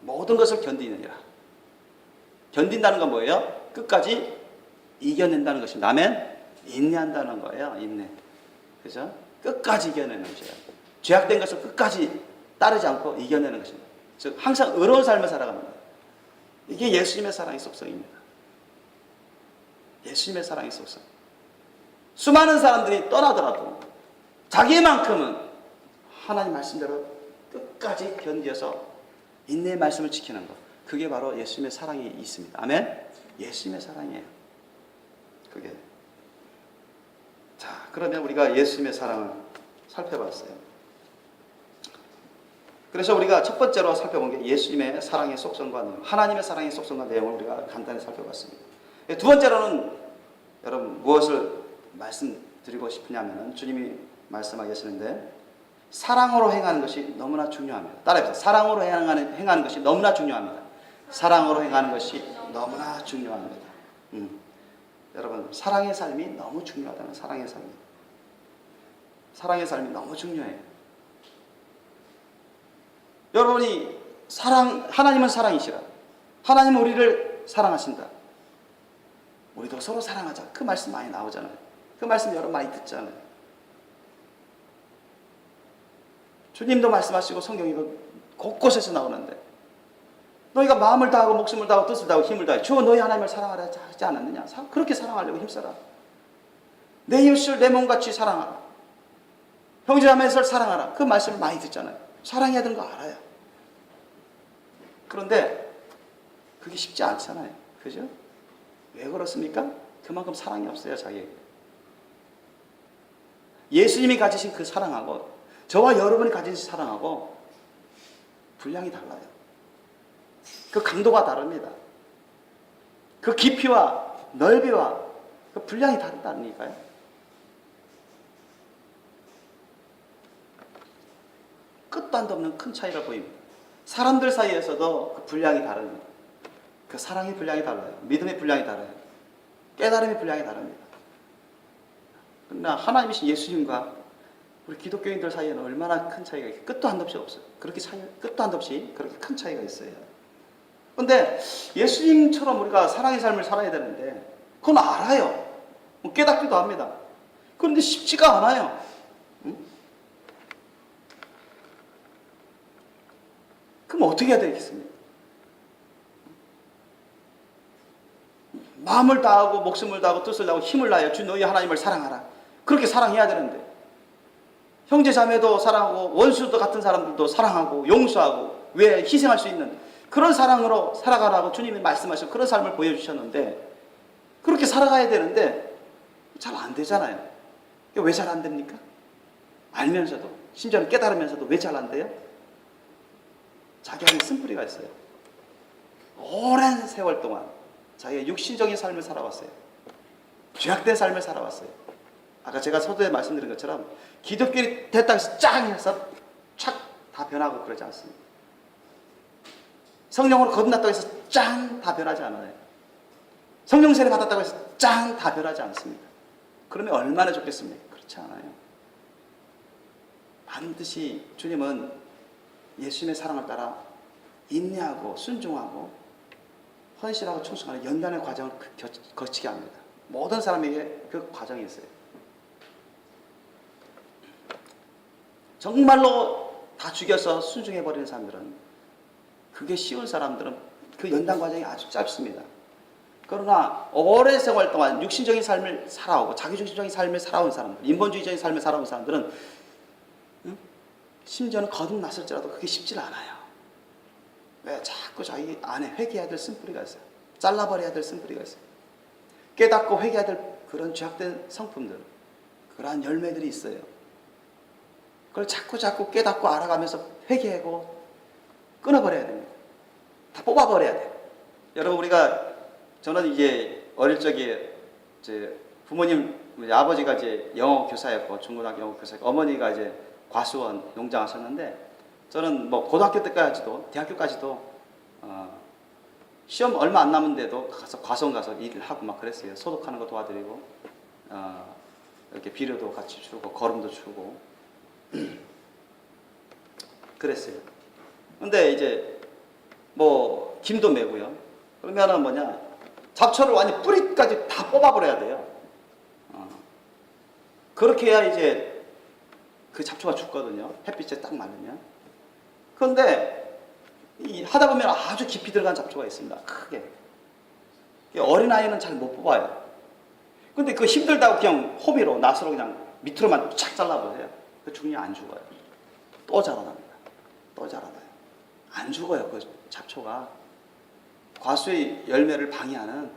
모든 것을 견디느니라. 견딘다는 건 뭐예요? 끝까지 이겨낸다는 것입니다. 아멘? 인내한다는 거예요. 인내. 그죠? 끝까지 이겨내는 것이에요. 죄악된 것을 끝까지 따르지 않고 이겨내는 것입니다. 즉 항상 의로운 삶을 살아갑니다. 이게 예수님의 사랑의 속성입니다. 예수님의 사랑의 속성. 수많은 사람들이 떠나더라도 자기만큼은 하나님 말씀대로 끝까지 견디어서 인내의 말씀을 지키는 것. 그게 바로 예수님의 사랑이 있습니다. 아멘? 예수님의 사랑이에요. 그게. 자, 그러면 우리가 예수님의 사랑을 살펴봤어요. 그래서 우리가 첫 번째로 살펴본 게 예수님의 사랑의 속성과 내용, 하나님의 사랑의 속성과 내용을 우리가 간단히 살펴봤습니다. 두 번째로는 여러분 무엇을 말씀드리고 싶으냐면 주님이 말씀하시는데 사랑으로 행하는 것이 너무나 중요합니다. 따라해보세요. 사랑으로 행하는 것이 너무나 중요합니다. 사랑으로 행하는 것이 너무나 중요합니다. 여러분 사랑의 삶이 너무 중요하다는 사랑의 삶이. 사랑의 삶이 너무 중요해요. 여러분이 하나님은 사랑이시라. 하나님은 우리를 사랑하신다. 우리도 서로 사랑하자. 그 말씀 많이 나오잖아요. 그 말씀 여러분 많이 듣잖아요. 주님도 말씀하시고 성경에도 곳곳에서 나오는데 너희가 마음을 다하고 목숨을 다하고 뜻을 다하고 힘을 다해 주 너희 하나님을 사랑하라 하지 않았느냐? 그렇게 사랑하려고 힘써라. 내 이웃을 내 몸같이 사랑하라. 형제자매를 사랑하라. 그 말씀을 많이 듣잖아요. 사랑해야 되는 거 알아요. 그런데 그게 쉽지 않잖아요. 그죠? 왜 그렇습니까? 그만큼 사랑이 없어요, 자기에게. 예수님이 가지신 그 사랑하고 저와 여러분이 가진 사랑하고 분량이 달라요. 그 강도가 다릅니다. 그 깊이와 넓이와 그 분량이 다르다니까요. 끝도 한도 없는 큰 차이가 보입니다. 사람들 사이에서도 그 분량이 다릅니다. 그 사랑의 분량이 달라요. 믿음의 분량이 달라요. 깨달음의 분량이 다릅니다. 그러나 하나님이신 예수님과 우리 기독교인들 사이에는 얼마나 큰 차이가 있어요. 끝도 한도 없이 없어요. 끝도 한도 없이 그렇게 큰 차이가 있어요. 그런데 예수님처럼 우리가 사랑의 삶을 살아야 되는데 그건 알아요. 깨닫기도 합니다. 그런데 쉽지가 않아요. 응? 그럼 어떻게 해야 되겠습니까? 마음을 다하고 목숨을 다하고 뜻을 다하고 힘을 다하여 주 너희 하나님을 사랑하라. 그렇게 사랑해야 되는데 형제 자매도 사랑하고 원수도 같은 사람들도 사랑하고 용서하고 왜 희생할 수 있는 그런 사랑으로 살아가라고 주님이 말씀하신 그런 삶을 보여주셨는데 그렇게 살아가야 되는데 잘 안 되잖아요. 왜 잘 안 됩니까? 알면서도 심지어는 깨달으면서도 왜 잘 안 돼요? 자기 안에 쓴뿌리가 있어요. 오랜 세월 동안 자기가 육신적인 삶을 살아왔어요. 죄악된 삶을 살아왔어요. 아까 제가 서두에 말씀드린 것처럼 기독교인이 됐다 해서 짱 해서 착 다 변하고 그러지 않습니다. 성령으로 거듭났다고 해서 짱 다 변하지 않아요. 성령 세례 받았다고 해서 짱 다 변하지 않습니다. 그러면 얼마나 좋겠습니까? 그렇지 않아요. 반드시 주님은 예수님의 사랑을 따라 인내하고 순종하고 헌신하고 충성하는 연단의 과정을 거치게 합니다. 모든 사람에게 그 과정이 있어요. 정말로 다 죽여서 순종해버리는 사람들은 그게 쉬운 사람들은 그 연단 과정이 아주 짧습니다. 그러나 오랜 세월 동안 육신적인 삶을 살아오고 자기중심적인 삶을 살아온 사람들, 인본주의적인 삶을 살아온 사람들은 심지어는 거듭났을지라도 그게 쉽지 않아요. 왜? 자꾸 자기 안에 회개해야 될 쓴뿌리가 있어요. 잘라버려야 될 쓴뿌리가 있어요. 깨닫고 회개해야 될 그런 죄악된 성품들, 그러한 열매들이 있어요. 그걸 자꾸 깨닫고 알아가면서 회개하고 끊어버려야 됩니다. 다 뽑아버려야 돼요. 여러분 저는 이제 어릴 적에 이제 부모님, 아버지가 이제 영어 교사였고 중고등학교 영어 교사였고 어머니가 이제 과수원 농장 하셨는데 저는 뭐 고등학교 때까지도 대학교까지도 시험 얼마 안 남은데도 가서 과수원 가서 일을 하고 막 그랬어요. 소독하는 거 도와드리고 이렇게 비료도 같이 주고 거름도 주고 그랬어요. 근데 이제 뭐 김도 메고요. 그러면은 잡초를 완전 뿌리까지 다 뽑아버려야 돼요. 그렇게 해야 이제 그 잡초가 죽거든요. 햇빛에 딱 맞으면. 그런데 하다 보면 아주 깊이 들어간 잡초가 있습니다. 크게. 어린아이는 잘 못 뽑아요. 근데 그 힘들다고 그냥 호비로 낫으로 그냥 밑으로만 착 잘라버려요. 그 중이 안 죽어요. 또 자라납니다. 또 자라나요. 안 죽어요. 그 잡초가. 과수의 열매를 방해하는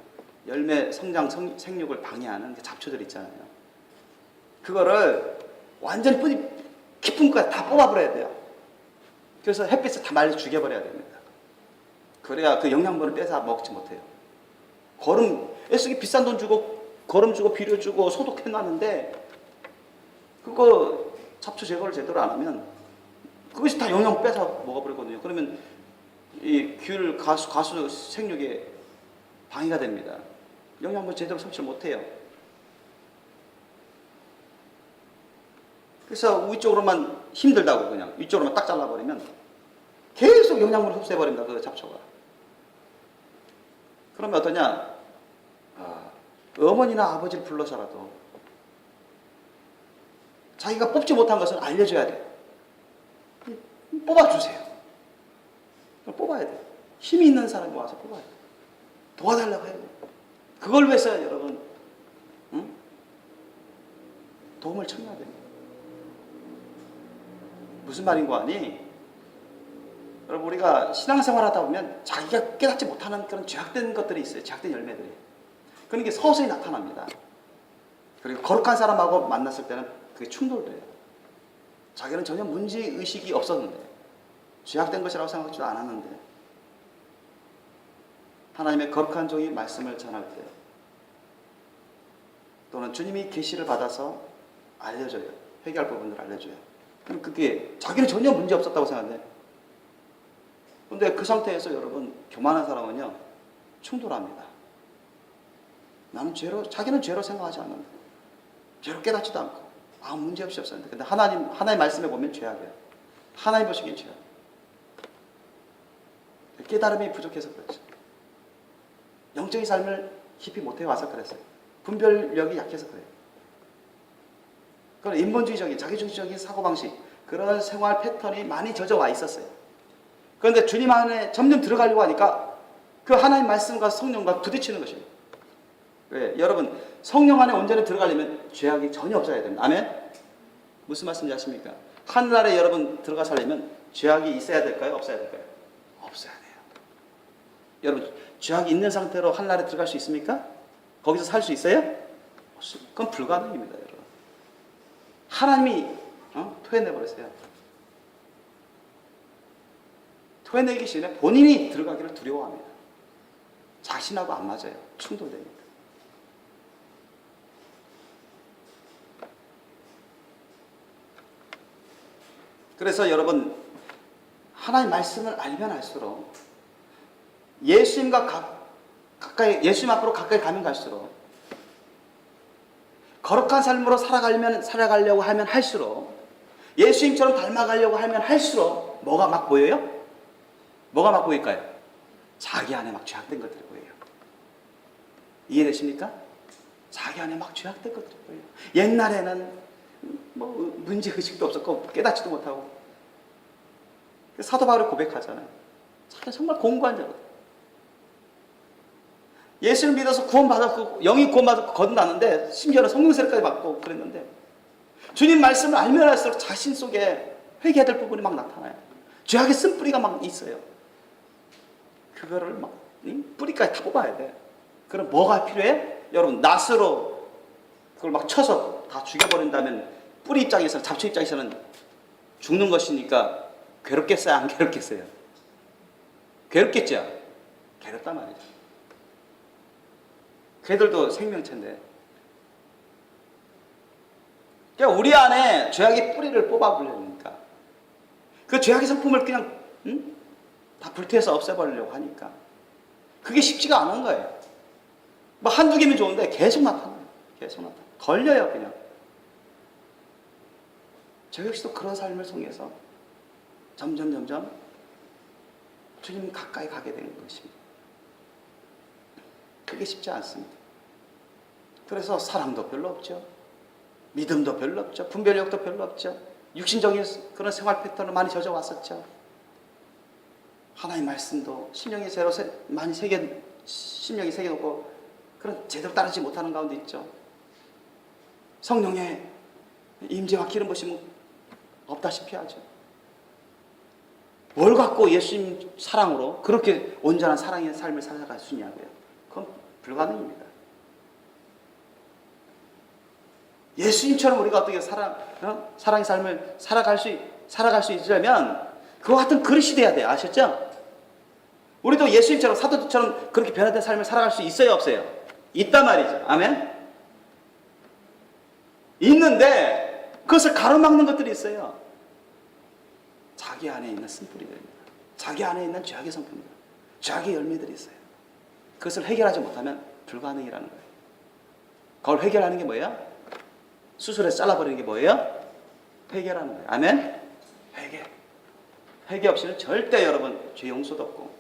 열매 성장 생육을 방해하는 그 잡초들 있잖아요. 그거를 완전히 뿌리 깊은 것까지 다 뽑아버려야 돼요. 그래서 햇빛을 다 말려 죽여버려야 됩니다. 그래야 그 영양분을 뺏어 먹지 못해요. 애쓰기 비싼 돈 주고 거름 주고 비료 주고 소독해놨는데 그거 잡초 제거를 제대로 안 하면 그것이 다 영양 뺏어 먹어버리거든요. 그러면 이 귤 가수 생육에 방해가 됩니다. 영양분 제대로 섭취를 못해요. 그래서 위쪽으로만 힘들다고 그냥 위쪽으로만 딱 잘라버리면 계속 영양분을 흡수해버립니다. 그 잡초가. 그러면 어떠냐? 어머니나 아버지를 불러서라도 자기가 뽑지 못한 것을 알려줘야 돼요. 뽑아주세요. 뽑아야 돼요. 힘이 있는 사람이 와서 뽑아야 돼요. 도와달라고 해야 돼요. 그걸 위해서 여러분 도움을 청해야 됩니다. 무슨 말인 거 아니? 여러분 우리가 신앙생활 하다 보면 자기가 깨닫지 못하는 그런 죄악된 것들이 있어요. 죄악된 열매들이. 그런 게 서서히 나타납니다. 그리고 거룩한 사람하고 만났을 때는 그게 충돌돼요. 자기는 전혀 문제의식이 없었는데 죄악된 것이라고 생각하지도 않았는데 하나님의 거룩한 종이 말씀을 전할 때 또는 주님이 계시를 받아서 알려줘요. 회개할 부분을 알려줘요. 그럼 그게 자기는 전혀 문제 없었다고 생각하는데 근데 그 상태에서 여러분 교만한 사람은요 충돌합니다. 자기는 죄로 생각하지 않는데 죄로 깨닫지도 않고 아무 문제 없이 없었는데 근데 하나님 말씀에 보면 죄악이에요. 하나님 보시기엔 죄악. 깨달음이 부족해서 그렇죠. 영적인 삶을 깊이 못해 와서 그랬어요. 분별력이 약해서 그래요. 그런 인본주의적인 자기중심적인 사고방식 그런 생활 패턴이 많이 젖어와 있었어요. 그런데 주님 안에 점점 들어가려고 하니까 그 하나님 말씀과 성령과 부딪히는 것이에요. 왜? 여러분 성령 안에 온전히 들어가려면 죄악이 전혀 없어야 됩니다. 아멘? 무슨 말씀인지 아십니까? 하늘나라에 여러분 들어가 살려면 죄악이 있어야 될까요? 없어야 될까요? 없어야 돼요. 여러분 죄악이 있는 상태로 하늘나라에 들어갈 수 있습니까? 거기서 살 수 있어요? 그건 불가능입니다. 여러분. 하나님이 토해내버렸어요. 토해내기 전에 본인이 들어가기를 두려워합니다. 자신하고 안 맞아요. 충돌됩니다. 그래서 여러분 하나님 말씀을 알면 알수록 예수님과 예수님 앞으로 가까이 가면 갈수록 거룩한 삶으로 살아가려고 하면 할수록 예수님처럼 닮아가려고 하면 할수록 뭐가 막 보여요? 뭐가 막 보일까요? 자기 안에 막 죄악된 것들이 보여요. 이해되십니까? 자기 안에 막 죄악된 것들이 보여요. 옛날에는 뭐 문제의식도 없었고 깨닫지도 못하고 사도 바울이 고백하잖아요. 자기가 정말 공고한 자거든요. 예수를 믿어서 구원받았고 영이 구원받았고 거듭났는데 심지어는 성령세례까지 받고 그랬는데 주님 말씀을 알면 할수록 자신 속에 회개해야 될 부분이 막 나타나요. 죄악의 쓴뿌리가 막 있어요. 그거를 막 뿌리까지 다 뽑아야 돼. 그럼 뭐가 필요해? 여러분 낫으로 그걸 막 쳐서 다 죽여버린다면 뿌리 입장에서 잡초 입장에서는 죽는 것이니까 괴롭겠어요? 안 괴롭겠어요? 괴롭겠죠? 괴롭단 말이죠. 걔들도 생명체인데 그러니까 우리 안에 죄악의 뿌리를 뽑아버리니까 그 죄악의 성품을 그냥 다 불태워서 없애버리려고 하니까 그게 쉽지가 않은 거예요. 뭐 한두 개면 좋은데 계속 나타나요. 계속 나타나요. 걸려요 그냥. 저 역시도 그런 삶을 통해서 점점 주님 가까이 가게 되는 것입니다. 그게 쉽지 않습니다. 그래서 사랑도 별로 없죠. 믿음도 별로 없죠. 분별력도 별로 없죠. 육신적인 그런 생활 패턴을 많이 젖어왔었죠. 하나님 말씀도 심령이 새겨놓고 그런 제대로 따르지 못하는 가운데 있죠. 성령의 임재와 기름 부심은 없다시피 하죠. 뭘 갖고 예수님 사랑으로 그렇게 온전한 사랑의 삶을 살아갈 수 있냐고요. 그건 불가능입니다. 예수님처럼 우리가 어떻게 사랑의 삶을 살아갈 수 있으려면 그와 같은 그릇이 돼야 돼요. 아셨죠? 우리도 예수님처럼 사도들처럼 그렇게 변화된 삶을 살아갈 수 있어요, 없어요? 있단 말이죠. 아멘? 있는데 그것을 가로막는 것들이 있어요. 자기 안에 있는 쓴뿌리들입니다. 자기 안에 있는 죄악의 성품입니다. 죄악의 열매들이 있어요. 그것을 해결하지 못하면 불가능이라는 거예요. 그걸 해결하는 게 뭐예요? 수술해서 잘라버리는 게 뭐예요? 회개라는 거예요. 아멘? 회개. 회개 없이는 절대 여러분 죄 용서도 없고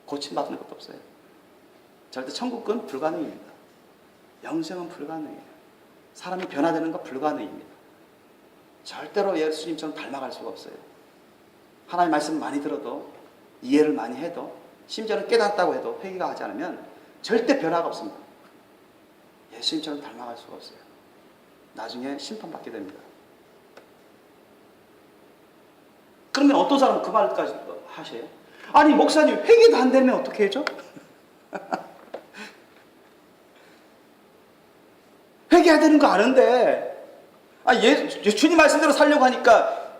고침받는 것도 없어요. 절대 천국은 불가능입니다. 영생은 불가능해요. 사람이 변화되는 건 불가능입니다. 절대로 예수님처럼 닮아갈 수가 없어요. 하나님의 말씀 많이 들어도 이해를 많이 해도 심지어는 깨닫다고 해도 회개가 하지 않으면 절대 변화가 없습니다. 예수님처럼 닮아갈 수가 없어요. 나중에 심판받게 됩니다. 그러면 어떤 사람은 그 말까지 하셔요? 아니 목사님 회개도 안 되면 어떻게 해줘? 회개해야 되는 거 아는데 주님 말씀대로 살려고 하니까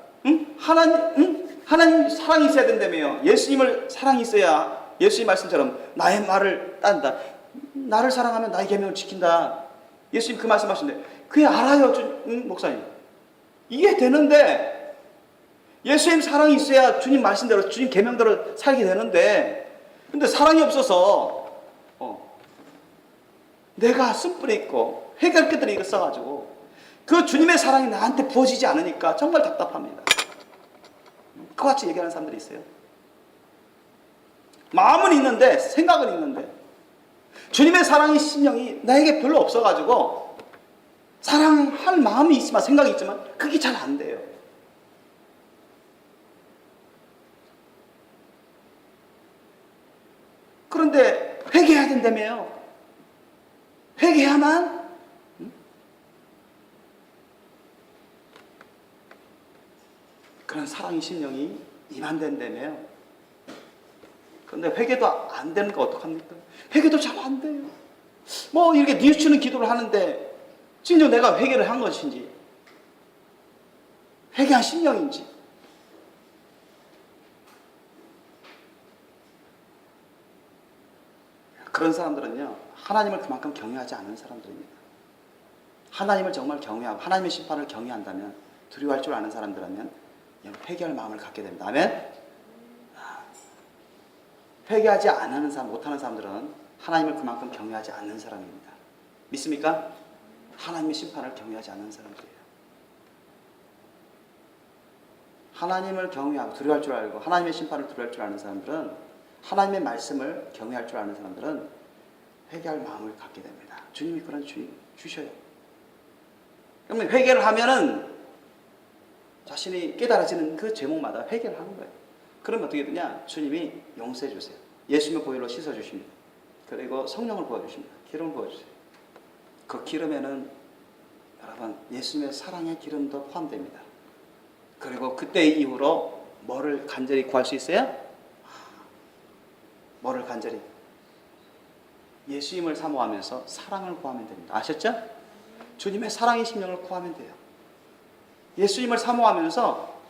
하나님 사랑이 있어야 된다며요. 예수님을 사랑이 있어야 예수님 말씀처럼 나의 말을 딴다. 나를 사랑하면 나의 계명을 지킨다. 예수님 그 말씀하시는데 그게 알아요, 목사님. 이해되는데 예수님 사랑이 있어야 주님 말씀대로 주님 계명대로 살게 되는데 근데 사랑이 없어서 내가 쓴뿌리 있고 해결 끝들이 이거 써가지고 그 주님의 사랑이 나한테 부어지지 않으니까 정말 답답합니다. 그와 같이 얘기하는 사람들이 있어요. 마음은 있는데 생각은 있는데 주님의 사랑의 심령이 나에게 별로 없어가지고 사랑할 마음이 있지만 생각이 있지만 그게 잘 안 돼요. 그런데 회개해야 된다며요. 회개해야만 그런 사랑의 심령이 임한다며요. 그런데 회개도 안 되는 거 어떡합니까? 회개도 잘 안 돼요. 뭐 이렇게 뉘우치는 기도를 하는데 진짜 내가 회개를 한 것인지 회개한 심령인지 그런 사람들은요 하나님을 그만큼 경외하지 않는 사람들입니다. 하나님을 정말 경외하고 하나님의 심판을 경외한다면 두려워할 줄 아는 사람들이라면 회개할 마음을 갖게 됩니다. 아멘? 회개하지 않는 사람, 못하는 사람들은 하나님을 그만큼 경외하지 않는 사람입니다. 믿습니까? 하나님의 심판을 경외하지 않는 사람들이에요. 하나님을 경외하고 두려워할 줄 알고 하나님의 심판을 두려워할 줄 아는 사람들은 하나님의 말씀을 경외할 줄 아는 사람들은 회개할 마음을 갖게 됩니다. 주님이 그런 주셔요. 그러면 회개를 하면은 자신이 깨달아지는 그 제목마다 회개를 하는 거예요. 그러면 어떻게 되냐? 주님이 용서해 주세요. 예수님의 보혈로 씻어 주십니다. 그리고 성령을 부어 주십니다. 기름을 부어 주세요. 그 기름에는 여러분 예수님의 사랑의 기름도 포함됩니다. 그리고 그때 이후로 뭐를 간절히 구할 수 있어요? 뭐를 간절히? 예수님을 사모하면서 사랑을 구하면 됩니다. 아셨죠? 주님의 사랑의 심령을 구하면 돼요. 예수님을 사모하면서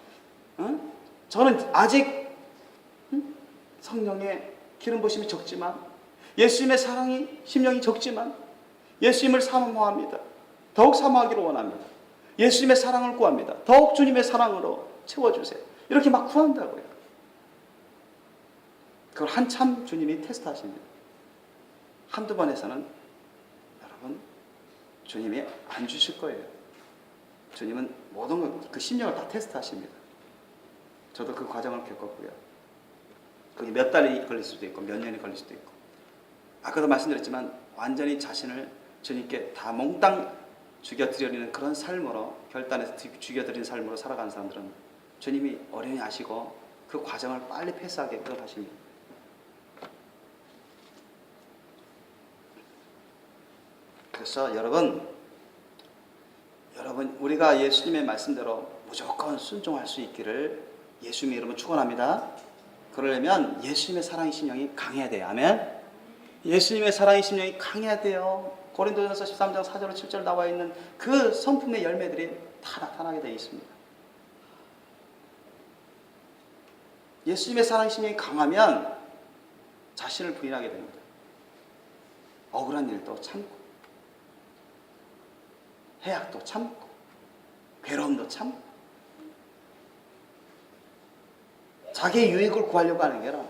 저는 아직 성령의 기름 부심이 적지만 예수님의 사랑이 심령이 적지만 예수님을 사모합니다. 더욱 사모하기를 원합니다. 예수님의 사랑을 구합니다. 더욱 주님의 사랑으로 채워주세요. 이렇게 막 구한다고요. 그걸 한참 주님이 테스트하십니다. 한두 번 해서는 여러분 주님이 안 주실 거예요. 주님은 모든 그 심령을 다 테스트하십니다. 저도 그 과정을 겪었고요. 그게 몇 달이 걸릴 수도 있고 몇 년이 걸릴 수도 있고 아까도 말씀드렸지만 완전히 자신을 주님께 다 몽땅 죽여드리는 그런 삶으로 결단해서 죽여드리는 삶으로 살아가는 사람들은 주님이 어련히 아시고 그 과정을 빨리 패스하게끔 하십니다. 그래서 여러분 우리가 예수님의 말씀대로 무조건 순종할 수 있기를 예수님의 이름으로 축원합니다. 그러려면 예수님의 사랑의 심령이 강해야 돼요. 아멘. 예수님의 사랑의 심령이 강해야 돼요. 고린도전서 13장 4절 7절 나와 있는 그 성품의 열매들이 다 나타나게 되어 있습니다. 예수님의 사랑의 심령이 강하면 자신을 부인하게 됩니다. 억울한 일도 참고, 해악도 참고, 괴로움도 참고, 자기의 유익을 구하려고 하는 게 아니라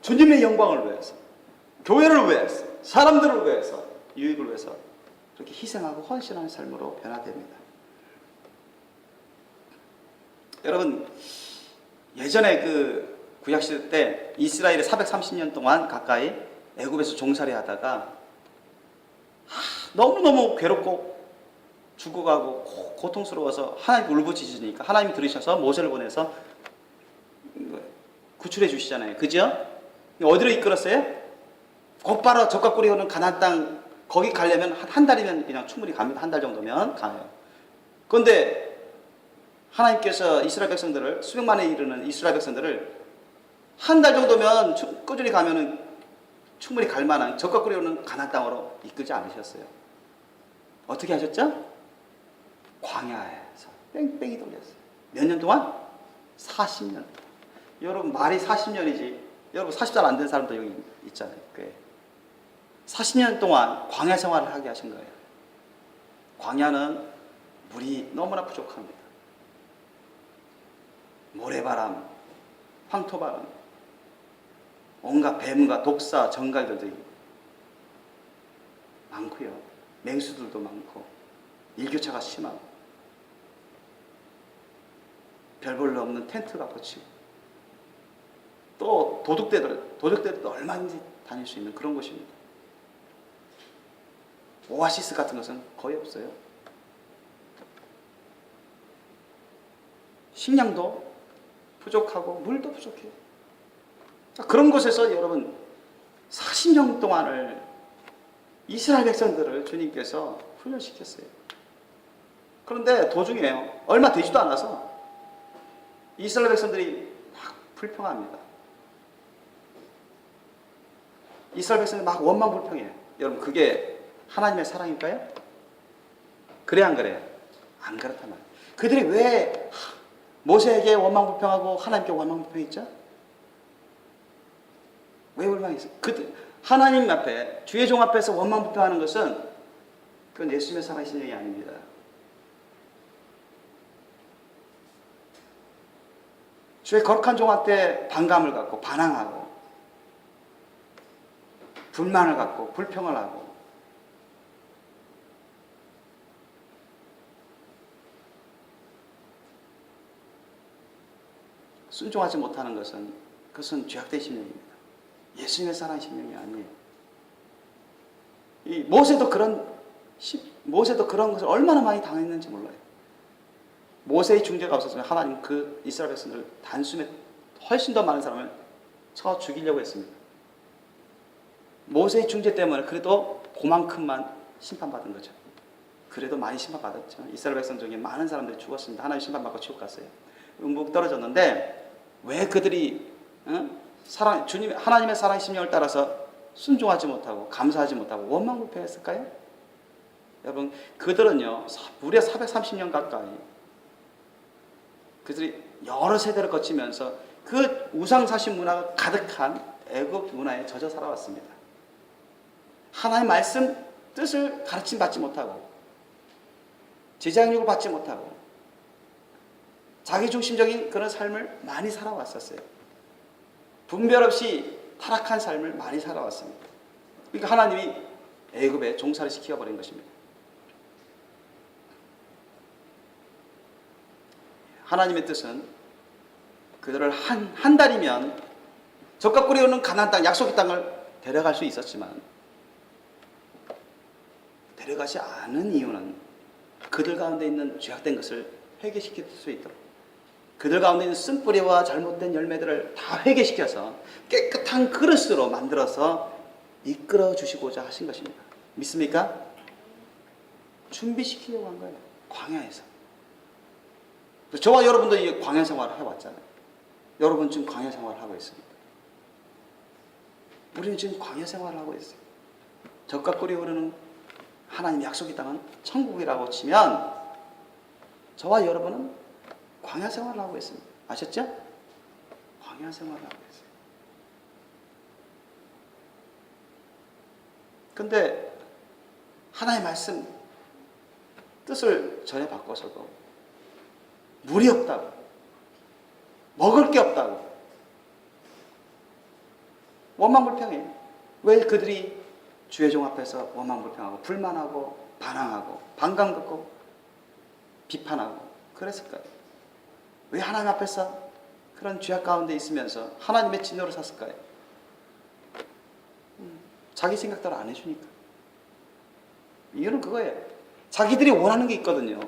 주님의 영광을 위해서, 교회를 위해서, 사람들을 위해서, 유익을 위해서 그렇게 희생하고 헌신하는 삶으로 변화됩니다. 여러분, 예전에 그 구약시대 때 이스라엘이 430년 동안 가까이 애굽에서 종살이 하다가 너무너무 괴롭고 죽어가고 고통스러워서 하나님 울부짖으니까 하나님이 들으셔서 모세를 보내서 구출해 주시잖아요. 그죠? 어디로 이끌었어요? 곧바로 적과 꿀이 흐르는 가나안 땅, 거기 가려면 한 달이면 그냥 충분히 갑니다. 한 달 정도면 가요. 그런데 하나님께서 이스라엘 백성들을, 수백만에 이르는 이스라엘 백성들을 한 달 정도면 꾸준히 가면은 충분히 갈 만한 적과 꿀이 흐르는 가나안 땅으로 이끌지 않으셨어요. 어떻게 하셨죠? 광야에서 뺑뺑이 돌렸어요. 몇 년 동안? 40년. 여러분, 말이 40년이지. 여러분 40살 안 된 사람도 여기 있잖아요. 꽤. 40년 동안 광야 생활을 하게 하신 거예요. 광야는 물이 너무나 부족합니다. 모래바람, 황토바람, 온갖 뱀과 독사, 정갈들도 많고요. 맹수들도 많고, 일교차가 심하고, 별 볼일 없는 텐트가 꽂히고, 또 도둑들도 얼마든지 다닐 수 있는 그런 곳입니다. 오아시스 같은 것은 거의 없어요. 식량도 부족하고 물도 부족해요. 그런 곳에서 여러분 40년 동안을 이스라엘 백성들을 주님께서 훈련시켰어요. 그런데 도중에요, 얼마 되지도 않아서 이스라엘 백성들이 막 불평합니다. 이스라엘 백성들이 막 원망불평해요. 여러분, 그게 하나님의 사랑일까요? 그래 안 그래요? 안 그렇단 말이에요. 그들이 왜 모세에게 원망불평하고 하나님께 원망불평했죠? 왜 원망했어요? 하나님 앞에, 주의 종 앞에서 원망불평하는 것은 그건 예수님의 사랑의 심령이 아닙니다. 주의 거룩한 종한테 반감을 갖고 반항하고 불만을 갖고 불평을 하고 순종하지 못하는 것은 그것은 죄악된 심령입니다. 예수님의 사랑의 심령이 아니에요. 모세도 그런 것을 얼마나 많이 당했는지 몰라요. 모세의 중재가 없었으면 하나님 그 이스라엘 백성들을 단숨에 훨씬 더 많은 사람을 쳐 죽이려고 했습니다. 모세의 중재 때문에 그래도 그만큼만 심판받은 거죠. 그래도 많이 심판받았죠. 이스라엘 백성 중에 많은 사람들이 죽었습니다. 하나님 심판받고 지옥 갔어요. 음북 떨어졌는데 왜 그들이 하나님의 사랑의 심령을 따라서 순종하지 못하고 감사하지 못하고 원망불평했을까요? 여러분, 그들은요 무려 430년 가까이 그들이 여러 세대를 거치면서 그 우상사신 문화가 가득한 애굽 문화에 젖어 살아왔습니다. 하나님의 말씀 뜻을 가르침 받지 못하고 제자육을 받지 못하고 자기중심적인 그런 삶을 많이 살아왔었어요. 분별 없이 타락한 삶을 많이 살아왔습니다. 그러니까 하나님이 애굽에 종살이 시켜버린 것입니다. 하나님의 뜻은 그들을 한 달이면 적과 꿀이 흐르는 가나안 땅, 약속의 땅을 데려갈 수 있었지만 데려가지 않은 이유는 그들 가운데 있는 죄악된 것을 회개시킬 수 있도록, 그들 가운데 있는 쓴뿌리와 잘못된 열매들을 다 회개시켜서 깨끗한 그릇으로 만들어서 이끌어 주시고자 하신 것입니다. 믿습니까? 준비시키려고 한 거예요. 광야에서. 저와 여러분도 이 광야 생활을 해왔잖아요. 여러분 지금 광야 생활을 하고 있습니다. 우리는 지금 광야 생활을 하고 있어요. 적과 꿀이 흐르는 하나님 약속이 땅은 천국이라고 치면 저와 여러분은 광야 생활을 하고 있습니다. 아셨죠? 광야 생활을 하고 있어요. 근데 하나님의 말씀 뜻을 전혀 바꿔서도 물이 없다고, 먹을 게 없다고 원망불평해요. 왜 그들이 주의 종 앞에서 원망불평하고 불만하고 반항하고 반감 듣고 비판하고 그랬을까요? 왜 하나님 앞에서 그런 죄악 가운데 있으면서 하나님의 진노를 샀을까요? 자기 생각대로 안 해주니까. 이유는 그거예요. 자기들이 원하는 게 있거든요.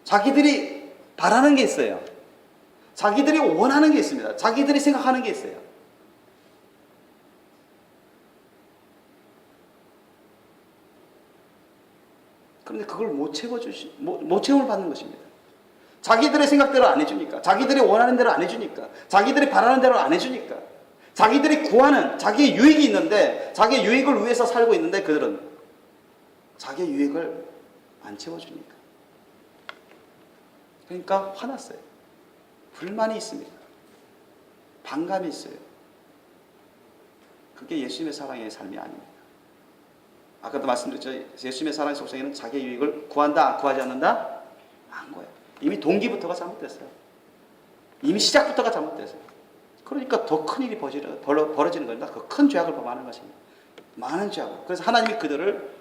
자기들이 바라는 게 있어요. 자기들이 원하는 게 있습니다. 자기들이 생각하는 게 있어요. 그런데 그걸 못 채움을 받는 것입니다. 자기들의 생각대로 안 해주니까, 자기들이 원하는 대로 안 해주니까, 자기들이 바라는 대로 안 해주니까, 자기들이 구하는 자기의 유익이 있는데, 자기의 유익을 위해서 살고 있는데 그들은 자기의 유익을 안 채워주니까. 그러니까 화났어요. 불만이 있습니다. 반감이 있어요. 그게 예수님의 사랑의 삶이 아닙니다. 아까도 말씀드렸죠. 예수님의 사랑의 속성에는 자기의 유익을 구한다, 구하지 않는다? 안 거예요. 이미 동기부터가 잘못됐어요. 이미 시작부터가 잘못됐어요. 그러니까 더 큰 일이 벌어지는 겁니다. 그 큰 죄악을 범하는 것입니다. 많은 죄악을. 그래서 하나님이 그들을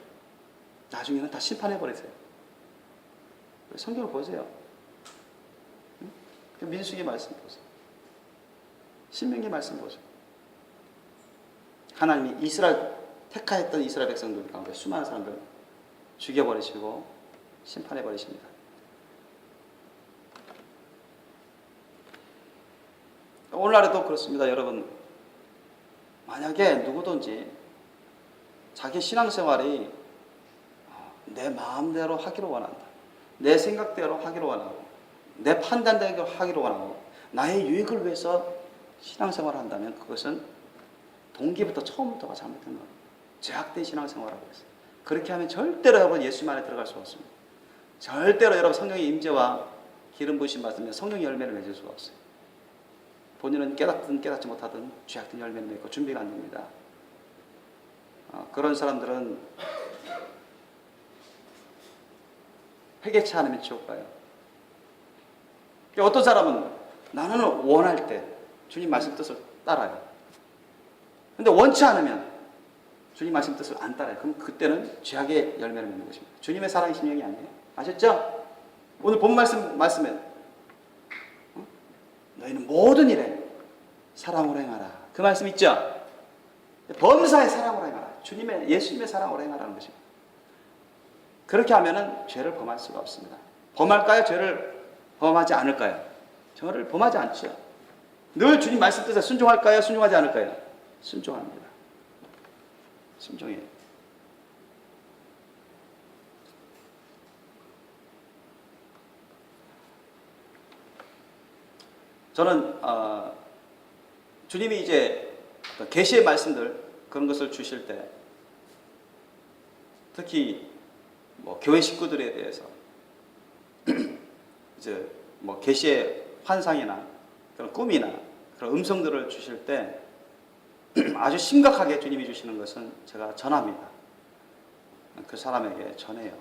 나중에는 다 심판해버리세요. 성경을 보세요. 민수기 말씀 보세요. 신명기 말씀 보세요. 하나님이 택하였던 이스라엘 백성들 가운데 수많은 사람들 죽여버리시고 심판해버리십니다. 오늘날에도 그렇습니다. 여러분, 만약에 누구든지 자기 신앙생활이 내 마음대로 하기를 원한다, 내 생각대로 하기를 원하고, 내 판단대로 하기를 원하고, 나의 유익을 위해서 신앙생활을 한다면 그것은 동기부터 처음부터가 잘못된 거예요. 죄악된 신앙생활을 하고 있어요. 그렇게 하면 절대로 여러분 예수님 안에 들어갈 수 없습니다. 절대로 여러분 성령의 임재와 기름 부으심 받으면 성령의 열매를 맺을 수가 없어요. 본인은 깨닫든 깨닫지 못하든 죄악된 열매를 맺고 준비가 안 됩니다. 그런 사람들은 회개치 않으면 지옥 가요. 어떤 사람은 나는 원할 때 주님 말씀 뜻을 따라요. 근데 원치 않으면 주님 말씀 뜻을 안 따라요. 그럼 그때는 죄악의 열매를 맺는 것입니다. 주님의 사랑의 심령이 아니에요. 아셨죠? 오늘 본 말씀에 너희는 모든 일에 사랑으로 행하라. 그 말씀 있죠? 범사에 사랑으로 행하라. 예수님의 사랑으로 행하라는 것입니다. 그렇게 하면은 죄를 범할 수가 없습니다. 범할까요? 죄를 범하지 않을까요? 죄를 범하지 않죠. 늘 주님 말씀 뜻에 순종할까요? 순종하지 않을까요? 순종합니다. 순종해요. 저는 주님이 이제 계시의 말씀들 그런 것을 주실 때 특히 교회 식구들에 대해서 이제 계시의 환상이나 그런 꿈이나 그런 음성들을 주실 때 아주 심각하게 주님이 주시는 것은 제가 전합니다. 그 사람에게 전해요.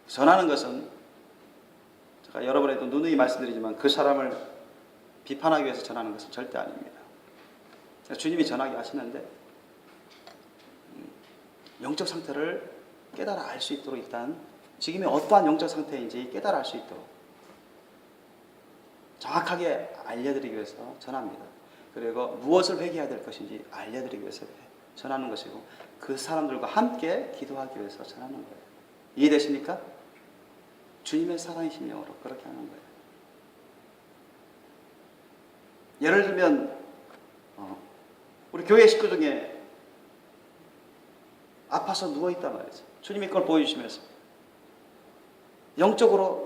전하는 것은 제가 여러분에도 누누이 말씀드리지만 그 사람을 비판하기 위해서 전하는 것은 절대 아닙니다. 주님이 전하게 하시는데 영적 상태를 깨달아 알 수 있도록 일단 지금이 어떠한 영적 상태인지 깨달아 알 수 있도록 정확하게 알려드리기 위해서 전합니다. 그리고 무엇을 회개해야 될 것인지 알려드리기 위해서 전하는 것이고 그 사람들과 함께 기도하기 위해서 전하는 거예요. 이해되십니까? 주님의 사랑의 심령으로 그렇게 하는 거예요. 예를 들면 우리 교회 식구 중에 아파서 누워있단 말이죠. 주님이 그걸 보여주시면서 영적으로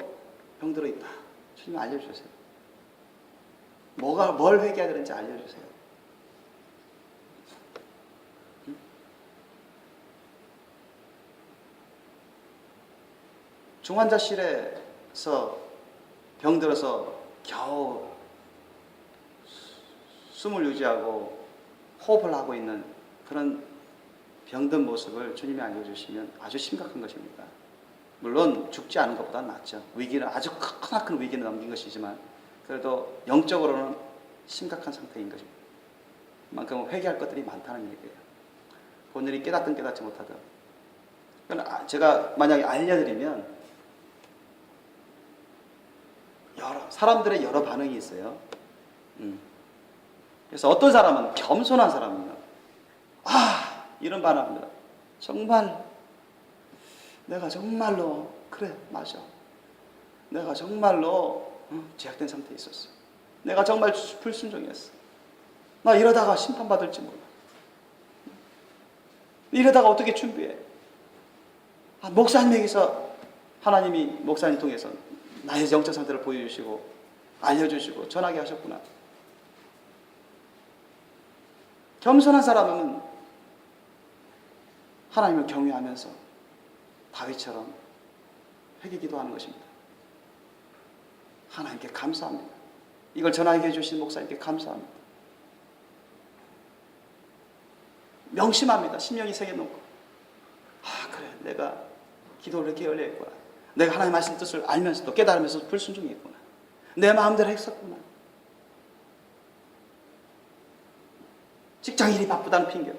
병들어 있다. 주님이 알려주세요. 뭘 회개해야 되는지 알려주세요. 중환자실에서 병들어서 겨우 숨을 유지하고 호흡을 하고 있는 그런 병든 모습을 주님이 알려주시면 아주 심각한 것입니다. 물론 죽지 않은 것보다 낫죠. 위기는 아주 크나큰 위기는 넘긴 것이지만 그래도 영적으로는 심각한 상태인 것입니다. 그만큼 회개할 것들이 많다는 얘기예요. 본인이 깨닫든 깨닫지 못하든. 제가 만약에 알려드리면 사람들의 여러 반응이 있어요. 그래서 어떤 사람은 겸손한 사람이요. 이런 반응합니다. 정말 내가 정말로 그래 맞아. 내가 정말로 제약된 상태에 있었어. 내가 정말 불순종이었어. 나 이러다가 심판받을지 몰라. 이러다가 어떻게 준비해? 목사님에게서 하나님이 목사님 통해서 나의 영적 상태를 보여주시고 알려주시고 전하게 하셨구나. 겸손한 사람은 하나님을 경외하면서 다윗처럼 회개 기도하는 것입니다. 하나님께 감사합니다. 이걸 전하게 해주신 목사님께 감사합니다. 명심합니다. 심령이 새겨놓고 그래 내가 기도를 이렇게 열려있구나. 내가 하나님의 말씀 뜻을 알면서도 깨달으면서 불순종했구나. 내 마음대로 했었구나. 직장 일이 바쁘다는 핑계.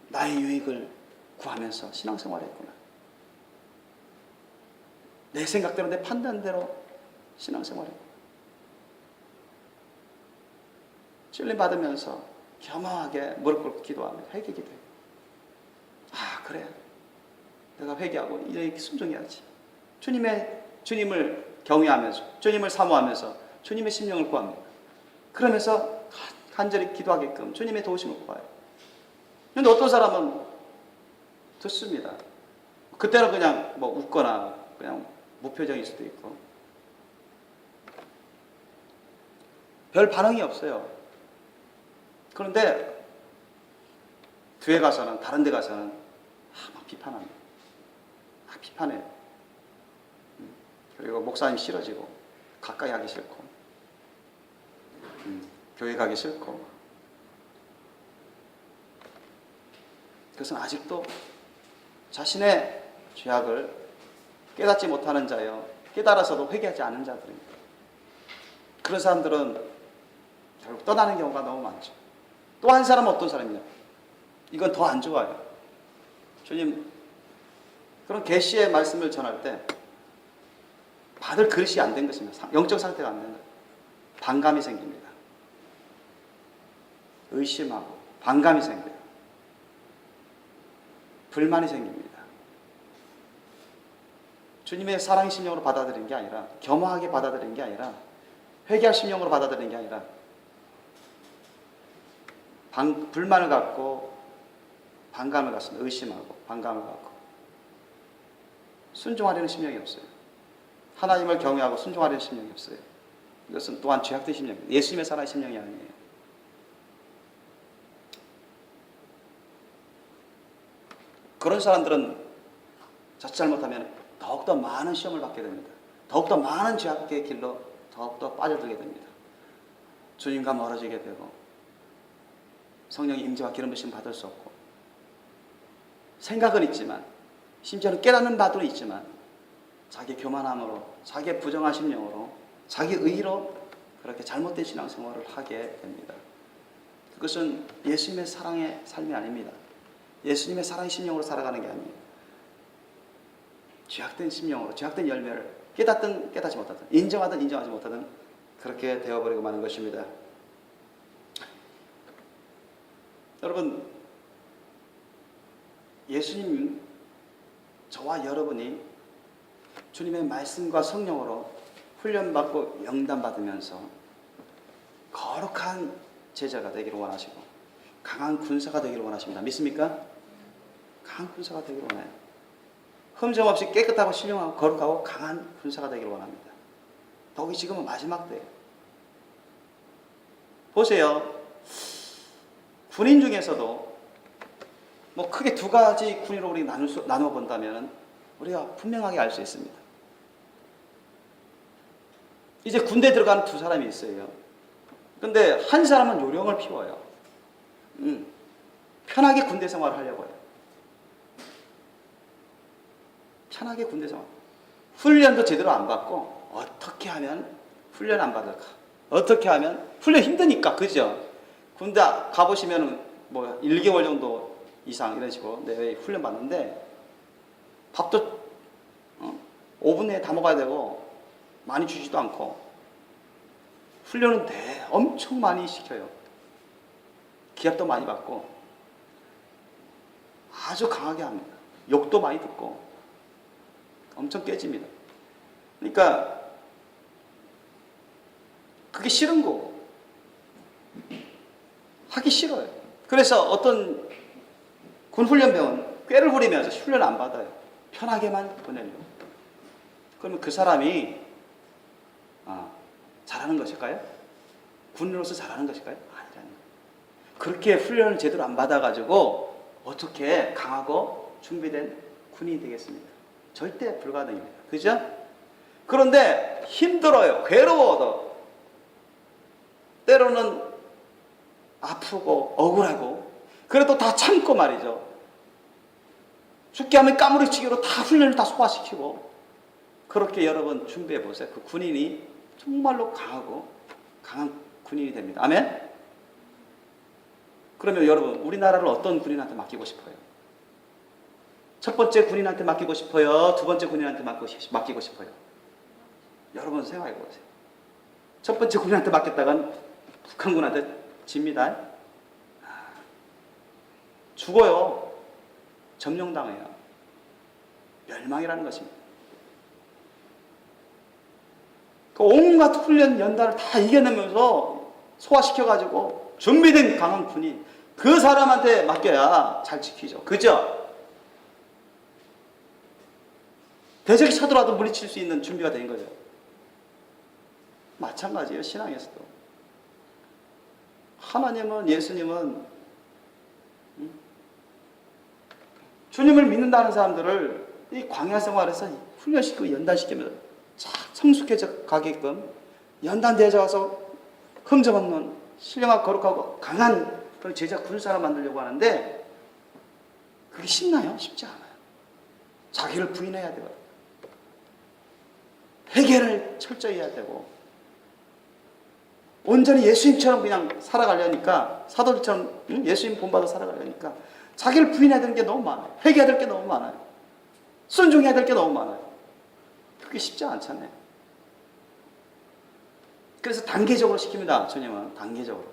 나의 유익을 구하면서 신앙생활을 했구나. 내 생각대로 내 판단대로 신앙생활을 했구나. 찔림 받으면서 겸허하게 무릎 꿇고 기도하며 회개 기도해. 그래 내가 회개하고 이렇게 순종해야지. 주님을 경외하면서 주님을 사모하면서 주님의 심령을 구합니다. 그러면서 간절히 기도하게끔 주님의 도우심을 구해요. 그런데 어떤 사람은 듣습니다. 그때는 그냥 웃거나 그냥 무표정일 수도 있고 별 반응이 없어요. 그런데 뒤에 가서는 다른 데 가서는 막 비판합니다. 막 비판해요. 그리고 목사님 싫어지고 가까이 하기 싫고 교회 가기 싫고. 그것은 아직도 자신의 죄악을 깨닫지 못하는 자여 깨달아서도 회개하지 않은 자들입니다. 그런 사람들은 결국 떠나는 경우가 너무 많죠. 또 한 사람은 어떤 사람이냐? 이건 더 안 좋아요. 주님 그런 계시의 말씀을 전할 때 받을 그릇이 안 된 것입니다. 영적 상태가 안 된다. 반감이 생깁니다. 의심하고 반감이 생겨요. 불만이 생깁니다. 주님의 사랑의 심령으로 받아들인 게 아니라 겸허하게 받아들인 게 아니라 회개할 심령으로 받아들인 게 아니라 불만을 갖고 반감을 갖습니다. 의심하고 반감을 갖고 순종하려는 심령이 없어요. 하나님을 경외하고 순종하려는 심령이 없어요. 이것은 또한 죄악된 심령입니다. 예수님의 사랑의 심령이 아니에요. 그런 사람들은 자칫 잘못하면 더욱더 많은 시험을 받게 됩니다. 더욱더 많은 죄악의 길로 더욱더 빠져들게 됩니다. 주님과 멀어지게 되고 성령의 임재와 기름 부심 받을 수 없고 생각은 있지만 심지어는 깨닫는 바도 있지만 자기 교만함으로 자기의 부정한 심령으로 자기 의로 그렇게 잘못된 신앙생활을 하게 됩니다. 그것은 예수님의 사랑의 삶이 아닙니다. 예수님의 사랑의 심령으로 살아가는 게 아니에요. 죄악된 심령으로 죄악된 열매를 깨닫든 깨닫지 못하든 인정하든 인정하지 못하든 그렇게 되어버리고 마는 것입니다. 여러분 예수님 저와 여러분이 주님의 말씀과 성령으로 훈련받고 영담받으면서 거룩한 제자가 되기를 원하시고 강한 군사가 되기를 원하십니다. 믿습니까? 강한 군사가 되기를 원해요. 흠정 없이 깨끗하고 신령하고 거룩하고 강한 군사가 되기를 원합니다. 더욱이 지금은 마지막 때예요. 보세요. 군인 중에서도 뭐 크게 두 가지 군위로 우리 나누어 본다면 우리가 분명하게 알 수 있습니다. 이제 군대 들어가는 두 사람이 있어요. 근데 한 사람은 요령을 피워요. 편하게 군대 생활을 하려고 해요. 편하게 군대 생활. 훈련도 제대로 안 받고 어떻게 하면 훈련 안 받을까? 어떻게 하면 훈련 힘드니까 그죠? 군대 가보시면은 뭐 1개월 정도 이상 이런 식으로 내외 훈련 받는데 밥도 5분 내에 다 먹어야 되고 많이 주지도 않고 훈련은 엄청 많이 시켜요. 기합도 많이 받고 아주 강하게 합니다. 욕도 많이 듣고 엄청 깨집니다. 그러니까 그게 싫은 거고 하기 싫어요. 그래서 어떤 군훈련병은 꾀를 부리면서 훈련 안 받아요. 편하게만 보내려고. 그러면 그 사람이 잘하는 것일까요? 군인으로서 잘하는 것일까요? 아니라는 거예요. 그렇게 훈련을 제대로 안 받아가지고 어떻게 강하고 준비된 군인이 되겠습니까? 절대 불가능입니다. 그죠? 그런데 힘들어요. 괴로워도 때로는 아프고 억울하고 그래도 다 참고 말이죠. 죽게 하면 까무리치기로 다 훈련을 다 소화시키고 그렇게 여러분 준비해 보세요. 그 군인이 정말로 강하고 강한 군인이 됩니다. 아멘? 그러면 여러분 우리나라를 어떤 군인한테 맡기고 싶어요? 첫 번째 군인한테 맡기고 싶어요? 두 번째 군인한테 맡기고 싶어요? 여러분 생각해 보세요. 첫 번째 군인한테 맡겼다간 북한군한테 집니다. 죽어요. 점령당해요. 멸망이라는 것입니다. 그 온갖 훈련 연단을 다 이겨내면서 소화시켜가지고 준비된 강한 군인 그 사람한테 맡겨야 잘 지키죠. 그죠? 대적이 쳐들어와도 물리칠 수 있는 준비가 된 거죠. 마찬가지예요. 신앙에서도. 하나님은 예수님은 주님을 믿는다는 사람들을 이 광야 생활에서 훈련시키고 연단시키면서 참 성숙해져 가게끔 연단되어져 와서 흠잡 없는 신령하고 거룩하고 강한 그런 제자 군사를 만들려고 하는데 그게 쉽나요? 쉽지 않아요. 자기를 부인해야 되고 회개를 철저히 해야 되고 온전히 예수님처럼 그냥 살아가려니까 사도들처럼 예수님 본받아 살아가려니까 자기를 부인해야 되는 게 너무 많아요. 회개해야 될 게 너무 많아요. 순종해야 될 게 너무 많아요. 그게 쉽지 않잖아요. 그래서 단계적으로 시킵니다. 주님은 단계적으로.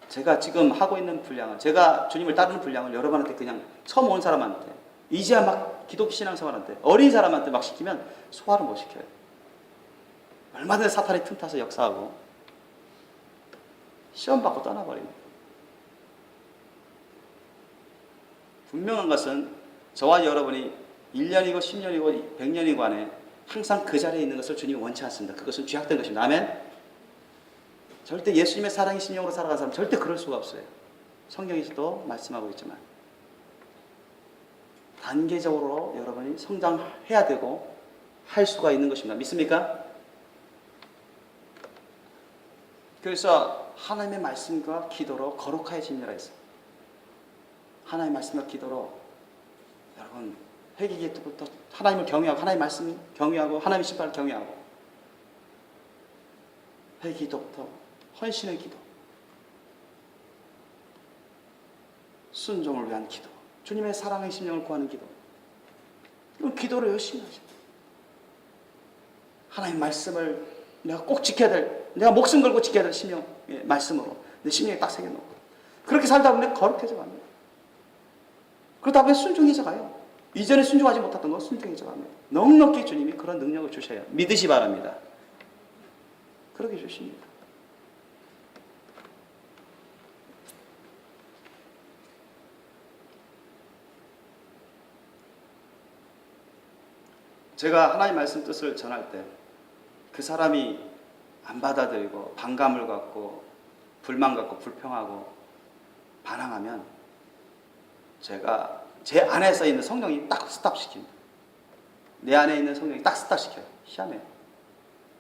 제가 지금 하고 있는 분량은 제가 주님을 따르는 분량을 여러분한테 그냥 처음 온 사람한테 이제야 막 기독교 신앙생활한테 어린 사람한테 막 시키면 소화를 못 시켜요. 얼마든지 사탄이 틈타서 역사하고 시험 받고 떠나버립니다. 분명한 것은 저와 여러분이 1년이고 10년이고 100년이고 안에 항상 그 자리에 있는 것을 주님이 원치 않습니다. 그것은 죄악된 것입니다. 아멘? 절대 예수님의 사랑의 심령으로 살아가는 사람 절대 그럴 수가 없어요. 성경에서도 말씀하고 있지만 단계적으로 여러분이 성장해야 되고 할 수가 있는 것입니다. 믿습니까? 그래서 하나님의 말씀과 기도로 거룩해집니다 했어요. 하나님의 말씀과 기도로 여러분 회개기부터 하나님을 경외하고 하나님의 말씀 경외하고 하나님의 심판을 경외하고 회개기도부터 헌신의 기도 순종을 위한 기도 주님의 사랑의 심령을 구하는 기도 이건 기도를 열심히 하죠. 하나님의 말씀을 내가 꼭 지켜야 될 내가 목숨 걸고 지켜야 될 심령 말씀으로 내 심령에 딱 새겨놓고 그렇게 살다 보면 거룩해져 갑니다. 그러다 보면 순종해져 가요. 이전에 순종하지 못했던 건 순종해져 갑니다. 넉넉히 주님이 그런 능력을 주셔야 믿으시 바랍니다. 그렇게 주십니다. 제가 하나님 말씀 뜻을 전할 때 그 사람이 안 받아들이고 반감을 갖고 불만 갖고 불평하고 반항하면 제가 제 안에서 있는 성령이 딱 스탑시킵니다. 내 안에 있는 성령이 딱 스탑시켜요. 희한해요.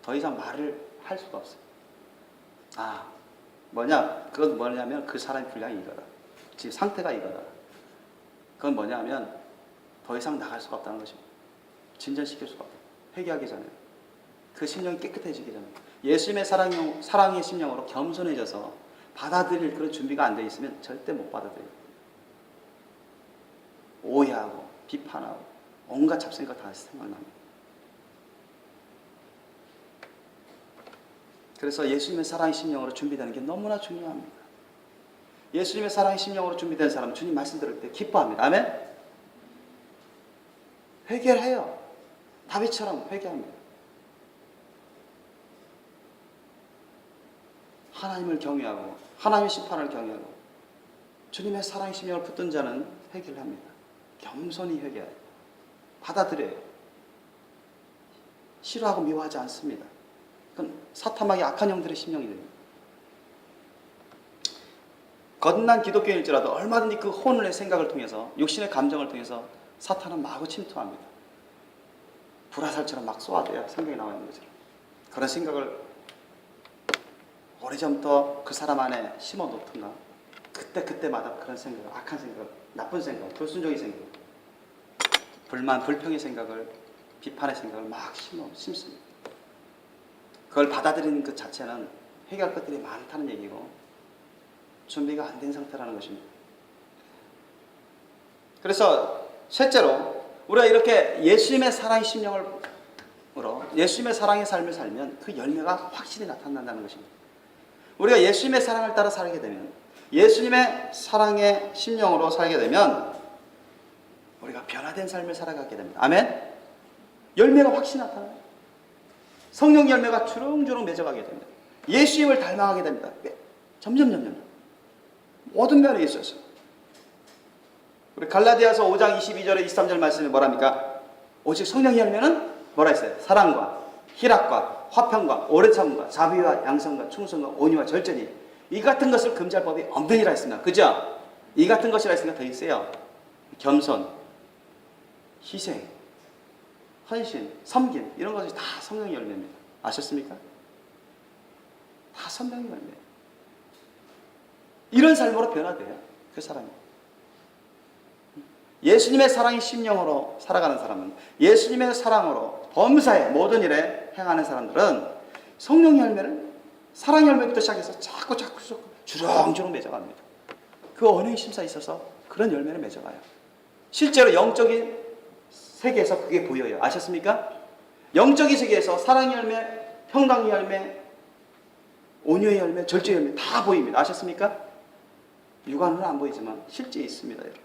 더 이상 말을 할 수가 없어요. 그건 뭐냐면 그 사람의 분량이 이거다. 지금 상태가 이거다. 그건 뭐냐면 더 이상 나갈 수가 없다는 것입니다. 진전시킬 수가 없다. 회개하기 전에. 그 심령이 깨끗해지기 전에. 예수님의 사랑의 심령으로 겸손해져서 받아들일 그런 준비가 안 돼 있으면 절대 못 받아들여요. 오해하고 비판하고 온갖 잡생각 다 생각납니다. 그래서 예수님의 사랑의 심령으로 준비되는 게 너무나 중요합니다. 예수님의 사랑의 심령으로 준비된 사람은 주님 말씀 들을 때 기뻐합니다. 아멘? 회개를 해요. 다윗처럼 회개합니다. 하나님을 경외하고 하나님의 심판을 경외하고 주님의 사랑의 심령을 붙든 자는 회개를 합니다. 겸손히 회개해요. 받아들여요. 싫어하고 미워하지 않습니다. 그건 사탐하게 악한 영들의 심령이 됩니다. 거듭난 기독교인일지라도 얼마든지 그 혼의 생각을 통해서 육신의 감정을 통해서 사탄은 마구 침투합니다. 불화살처럼 막 쏘아대요. 생각이 나와 있는 것처럼. 그런 생각을 오래전부터 그 사람 안에 심어놓든가 그때마다 그런 생각, 악한 생각, 나쁜 생각, 불순종의 생각, 불만, 불평의 생각을, 비판의 생각을 막 심습니다. 그걸 받아들이는 것 자체는 해결할 것들이 많다는 얘기고 준비가 안 된 상태라는 것입니다. 그래서 셋째로 우리가 이렇게 예수님의 사랑의 심령으로 예수님의 사랑의 삶을 살면 그 열매가 확실히 나타난다는 것입니다. 우리가 예수님의 사랑을 따라 살게 되면, 예수님의 사랑의 심령으로 살게 되면 우리가 변화된 삶을 살아가게 됩니다. 아멘? 열매가 확실히 나타나요. 성령 열매가 주렁주렁 맺어가게 됩니다. 예수님을 닮아가게 됩니다. 점점 모든 면에 있어서. 우리 갈라디아서 5장 22절에 23절 말씀에 뭐랍니까? 오직 성령의 열매는 뭐라 했어요? 사랑과 희락과 화평과 오래 참음과 자비와 양성과 충성과 온유와 절제니 이 같은 것을 금지할 법이 없느니라 했습니다. 그죠? 이 같은 것이라 했으니까 더 있어요. 겸손, 희생, 헌신, 섬김 이런 것이 다 성령의 열매입니다. 아셨습니까? 다 성령의 열매예요. 이런 삶으로 변화돼요. 그 사람이. 예수님의 사랑의 심령으로 살아가는 사람은, 예수님의 사랑으로 범사에 모든 일에 행하는 사람들은 성령의 열매를, 사랑의 열매부터 시작해서 자꾸 주렁주렁 맺어갑니다. 그 언행의 심사에 있어서 그런 열매를 맺어가요. 실제로 영적인 세계에서 그게 보여요. 아셨습니까? 영적인 세계에서 사랑의 열매, 평강의 열매, 온유의 열매, 절제의 열매 다 보입니다. 아셨습니까? 육안으로는 안 보이지만 실제 있습니다. 여러분.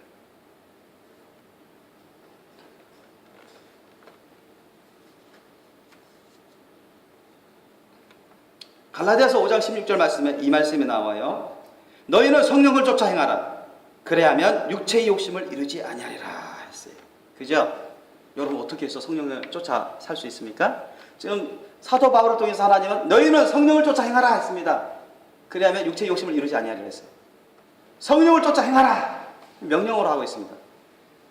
갈라디아서 5장 16절 말씀에 이 말씀이 나와요. 너희는 성령을 쫓아 행하라. 그래야면 육체의 욕심을 이루지 아니하리라 했어요. 그죠? 여러분 어떻게 해서 성령을 쫓아 살 수 있습니까? 지금 사도 바울을 통해서 하나님은 너희는 성령을 쫓아 행하라 했습니다. 그래야면 육체의 욕심을 이루지 아니하리라 했어요. 성령을 쫓아 행하라 명령으로 하고 있습니다.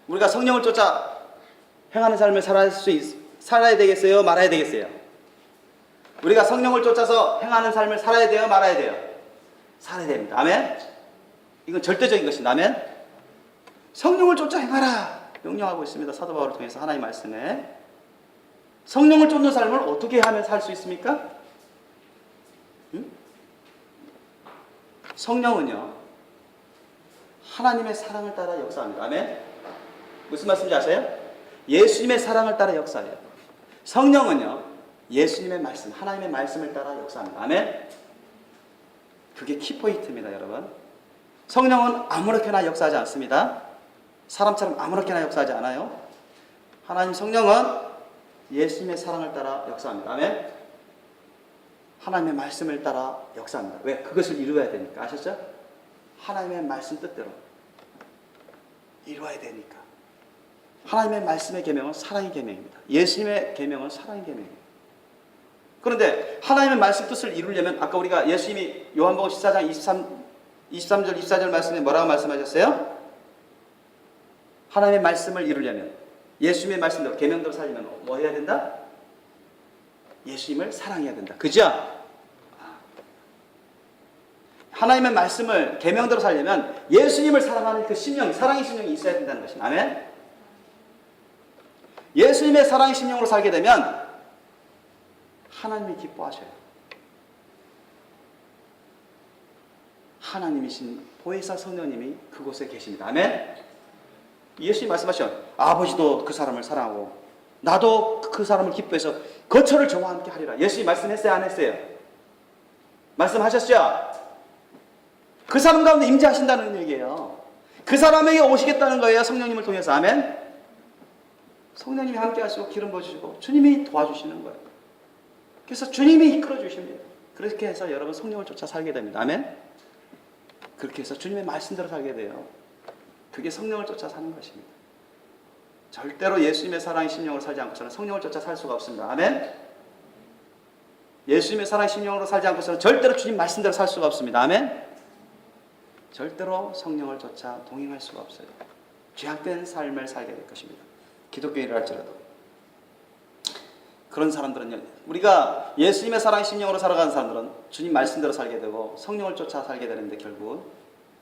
우리가 성령을 쫓아 행하는 삶을 살아야 되겠어요? 말아야 되겠어요? 우리가 성령을 쫓아서 행하는 삶을 살아야 돼요? 말아야 돼요? 살아야 됩니다. 아멘? 이건 절대적인 것입니다. 아멘? 성령을 쫓아 행하라 명령하고 있습니다. 사도 바울을 통해서 하나님 말씀에. 성령을 쫓는 삶을 어떻게 하면 살 수 있습니까? 성령은요 하나님의 사랑을 따라 역사합니다. 아멘? 무슨 말씀인지 아세요? 예수님의 사랑을 따라 역사해요. 성령은요 예수님의 말씀, 하나님의 말씀을 따라 역사합니다. 아멘? 그게 키포인트입니다. 여러분. 성령은 아무렇게나 역사하지 않습니다. 사람처럼 아무렇게나 역사하지 않아요. 하나님 성령은 예수님의 사랑을 따라 역사합니다. 아멘? 하나님의 말씀을 따라 역사합니다. 왜? 그것을 이루어야 되니까. 아셨죠? 하나님의 말씀 뜻대로 이루어야 되니까. 하나님의 말씀의 계명은 사랑의 계명입니다. 예수님의 계명은 사랑의 계명이에요. 그런데 하나님의 말씀 뜻을 이루려면 아까 우리가 예수님이 요한복음 14장 23절 24절 말씀에 뭐라고 말씀하셨어요? 하나님의 말씀을 이루려면 예수님의 말씀대로 계명대로 살려면 뭐 해야 된다? 예수님을 사랑해야 된다. 그죠? 하나님의 말씀을 계명대로 살려면 예수님을 사랑하는 그 심령, 사랑의 심령이 있어야 된다는 것입니다. 아멘? 예수님의 사랑의 심령으로 살게 되면 하나님이 기뻐하셔요. 하나님이신 보혜사 성령님이 그곳에 계십니다. 아멘? 예수님 말씀하시죠. 아버지도 그 사람을 사랑하고 나도 그 사람을 기뻐해서 거처를 저와 함께 하리라. 예수님 말씀했어요? 안 했어요? 말씀하셨죠? 그 사람 가운데 임재하신다는 얘기예요. 그 사람에게 오시겠다는 거예요. 성령님을 통해서. 아멘? 성령님이 함께 하시고 기름 부어주시고 주님이 도와주시는 거예요. 그래서 주님이 이끌어 주십니다. 그렇게 해서 여러분 성령을 쫓아 살게 됩니다. 아멘? 그렇게 해서 주님의 말씀대로 살게 돼요. 그게 성령을 쫓아 사는 것입니다. 절대로 예수님의 사랑의 심령으로 살지 않고서는 성령을 쫓아 살 수가 없습니다. 아멘? 예수님의 사랑의 심령으로 살지 않고서는 절대로 주님 말씀대로 살 수가 없습니다. 아멘? 절대로 성령을 쫓아 동행할 수가 없어요. 죄악된 삶을 살게 될 것입니다. 기독교인이라 할지라도. 그런 사람들은요, 우리가 예수님의 사랑의 심령으로 살아가는 사람들은 주님 말씀대로 살게 되고 성령을 쫓아 살게 되는데 결국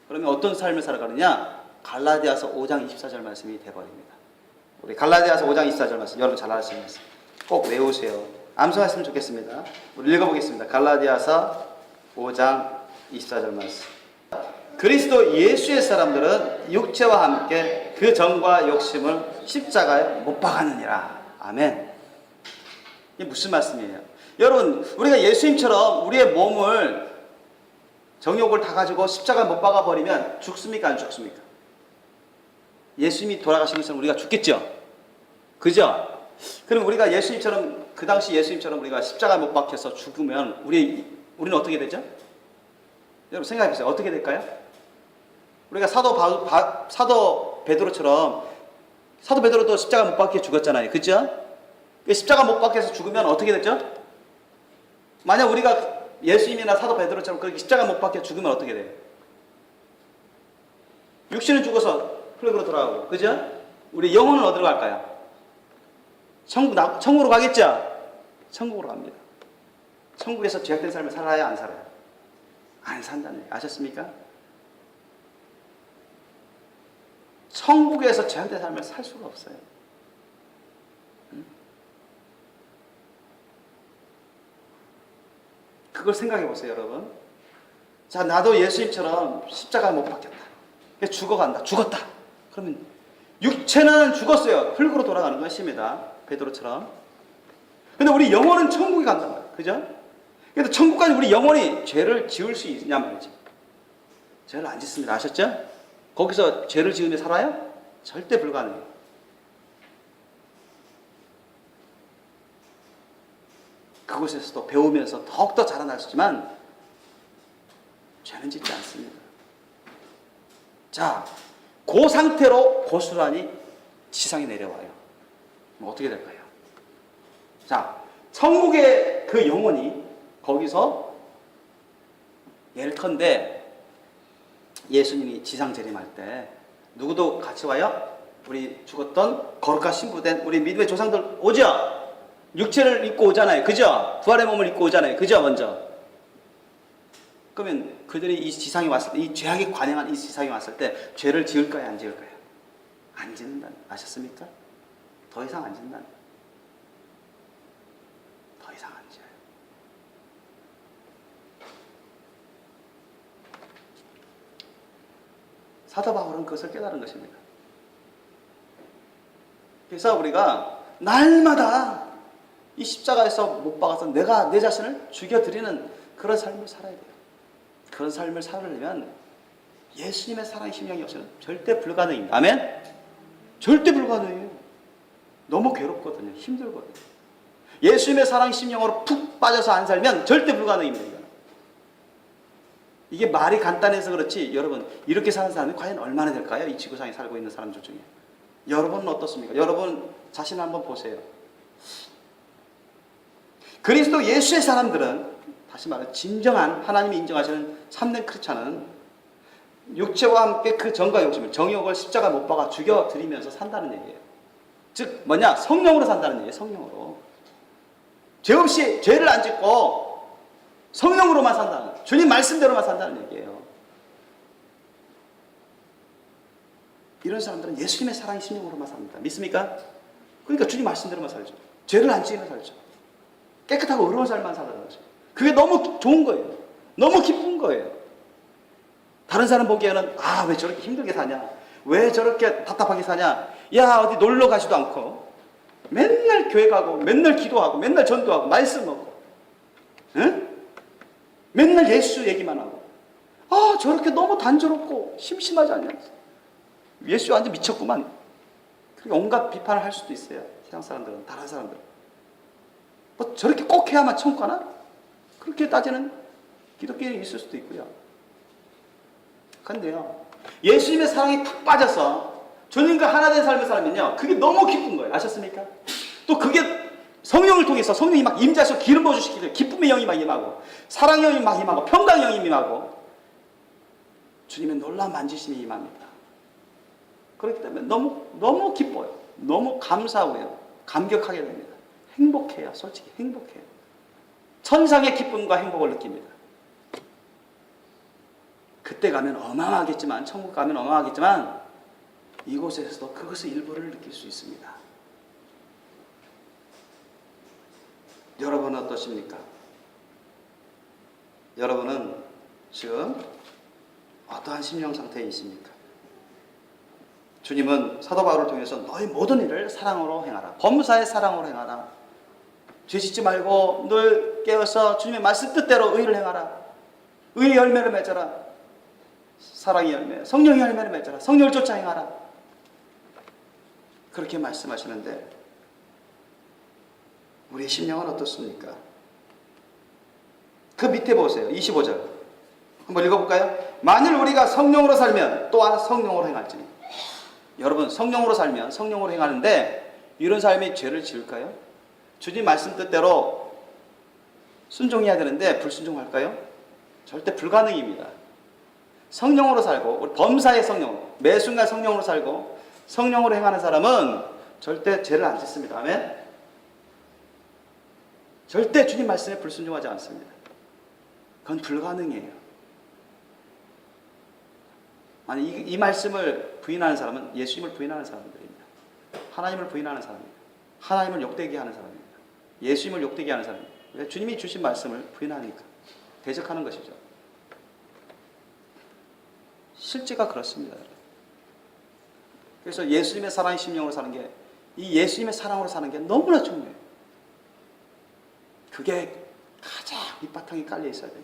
그러면 어떤 삶을 살아가느냐? 갈라디아서 5장 24절 말씀이 되어버립니다. 우리 갈라디아서 5장 24절 말씀 여러분 잘 아시는 말씀 꼭 외우세요. 암송하시면 좋겠습니다. 우리 읽어보겠습니다. 갈라디아서 5장 24절 말씀. 그리스도 예수의 사람들은 육체와 함께 그 정과 욕심을 십자가에 못 박았느니라. 아멘. 이게 무슨 말씀이에요? 여러분, 우리가 예수님처럼 우리의 몸을 정욕을 다 가지고 십자가에 못 박아버리면 죽습니까? 안 죽습니까? 예수님이 돌아가신 것처럼 우리가 죽겠죠? 그죠? 그럼 우리가 예수님처럼, 그 당시 예수님처럼 우리가 십자가에 못 박혀서 죽으면 우리는 어떻게 되죠? 여러분 생각해 보세요. 어떻게 될까요? 우리가 사도 베드로처럼, 사도 베드로도 십자가 못 박혀 죽었잖아요. 그죠? 십자가 못 박혀서 죽으면 어떻게 되죠? 만약 우리가 예수님이나 사도 베드로처럼 그렇게 십자가 못 박혀 죽으면 어떻게 돼요? 육신은 죽어서 흙으로 돌아가고, 그죠? 우리 영혼은 어디로 갈까요? 천국으로 가겠죠? 천국으로 갑니다. 천국에서 죄악된 삶을 살아야 안 살아요? 안 산다는 얘기 아셨습니까? 천국에서 죄악된 삶을 살 수가 없어요. 그걸 생각해 보세요, 여러분. 자, 나도 예수님처럼 십자가에 못 박혔다. 죽어간다. 죽었다. 그러면 육체는 죽었어요. 흙으로 돌아가는 것입니다. 베드로처럼. 근데 우리 영혼은 천국에 간단 말이에요. 그죠? 근데 천국까지 우리 영혼이 죄를 지을 수 있냐 말이죠. 죄를 안 짓습니다. 아셨죠? 거기서 죄를 지으며 살아요? 절대 불가능해요. 그곳에서도 배우면서 더욱더 자라날 수 있지만 죄는 짓지 않습니다. 자, 그 상태로 고스란히 지상에 내려와요. 뭐 어떻게 될까요? 자, 천국의 그 영혼이 거기서 예컨대 예수님이 지상 재림할 때 누구도 같이 와요? 우리 죽었던 거룩한 신부된 우리 믿음의 조상들 오죠? 육체를 입고 오잖아요. 그죠? 부활의 몸을 입고 오잖아요. 그죠? 먼저. 그러면 그들이 이 지상에 왔을 때, 이 죄악이 관영한 이 지상에 왔을 때 죄를 지을까요? 안 지을까요? 안 짓는다. 아셨습니까? 더 이상 안 짓는다. 더 이상 안 지어요. 사도 바울은 그것을 깨달은 것입니다. 그래서 우리가 날마다 이 십자가에서 못 박아서 내가 내 자신을 죽여드리는 그런 삶을 살아야 돼요. 그런 삶을 살으려면 예수님의 사랑의 심령이 없이는 절대 불가능입니다. 아멘? 절대 불가능해요. 너무 괴롭거든요. 힘들거든요. 예수님의 사랑의 심령으로 푹 빠져서 안 살면 절대 불가능입니다. 이게 말이 간단해서 그렇지 여러분 이렇게 사는 사람이 과연 얼마나 될까요? 이 지구상에 살고 있는 사람들 중에. 여러분은 어떻습니까? 여러분 자신 한번 보세요. 그리스도 예수의 사람들은 다시 말해 진정한 하나님이 인정하시는 참된 크리스찬은 육체와 함께 그 정과 욕심을 정욕을 십자가 못 박아 죽여드리면서 산다는 얘기예요. 즉 뭐냐? 성령으로 산다는 얘기예요. 성령으로. 죄 없이 죄를 안 짓고 성령으로만 산다는, 주님 말씀대로만 산다는 얘기예요. 이런 사람들은 예수님의 사랑의 심령으로만 삽니다. 믿습니까? 그러니까 주님 말씀대로만 살죠. 죄를 안 지으며 살죠. 깨끗하고 의로운 삶만 살아가는 거죠. 그게 너무 좋은 거예요. 너무 기쁜 거예요. 다른 사람 보기에는 아, 왜 저렇게 힘들게 사냐? 왜 저렇게 답답하게 사냐? 야, 어디 놀러 가지도 않고 맨날 교회 가고 맨날 기도하고 맨날 전도하고 말씀하고, 응? 맨날 예수 얘기만 하고, 아, 저렇게 너무 단조롭고 심심하지 않냐? 예수 완전 미쳤구만. 그렇게 온갖 비판을 할 수도 있어요. 세상 사람들은, 다른 사람들은. 뭐 저렇게 꼭 해야만 천국 가나? 그렇게 따지는 기독교인이 있을 수도 있고요. 그런데요, 예수님의 사랑이 탁 빠져서 주님과 하나 된 삶을 살면요, 그게 너무 기쁜 거예요. 아셨습니까? 또 그게 성령을 통해서 성령이 막 임재하셔서 기름 부어주시기를 기쁨의 영이 막 임하고, 사랑의 영이 막 임하고, 평강의 영이 임하고, 주님의 놀라운 만지심이 임합니다. 그렇기 때문에 너무 기뻐요. 너무 감사하고요. 감격하게 됩니다. 행복해요. 솔직히 행복해요. 천상의 기쁨과 행복을 느낍니다. 그때 가면 어마어마하겠지만, 천국 가면 어마어마하겠지만, 이곳에서도 그것의 일부를 느낄 수 있습니다. 여러분은 어떠십니까? 여러분은 지금 어떠한 심령 상태에 있습니까? 주님은 사도 바울을 통해서 너희 모든 일을 사랑으로 행하라. 범사의 사랑으로 행하라. 죄 짓지 말고 늘 깨어서 주님의 말씀 뜻대로 의를 행하라. 의의 열매를 맺어라. 사랑의 열매, 성령의 열매를 맺어라. 성령을 쫓아 행하라. 그렇게 말씀하시는데 우리의 심령은 어떻습니까? 그 밑에 보세요. 25절 한번 읽어볼까요? 만일 우리가 성령으로 살면 또한 성령으로 행할지니. 여러분, 성령으로 살면 성령으로 행하는데 이런 삶이 죄를 지을까요? 주님 말씀 뜻대로 순종해야 되는데 불순종할까요? 절대 불가능입니다. 성령으로 살고, 우리 범사의 성령, 매 순간 성령으로 살고 성령으로 행하는 사람은 절대 죄를 안 짓습니다. 아멘? 절대 주님 말씀에 불순종하지 않습니다. 그건 불가능해요. 아니, 이 말씀을 부인하는 사람은 예수님을 부인하는 사람들입니다. 하나님을 부인하는 사람입니다. 하나님을 욕되게 하는 사람입니다. 예수님을 욕되게 하는 사람입니다. 왜? 주님이 주신 말씀을 부인하니까. 대적하는 것이죠. 실제가 그렇습니다. 그래서 예수님의 사랑의 심령으로 사는 게, 이 예수님의 사랑으로 사는 게 너무나 중요해요. 그게 가장 밑바탕에 깔려 있어야 돼요.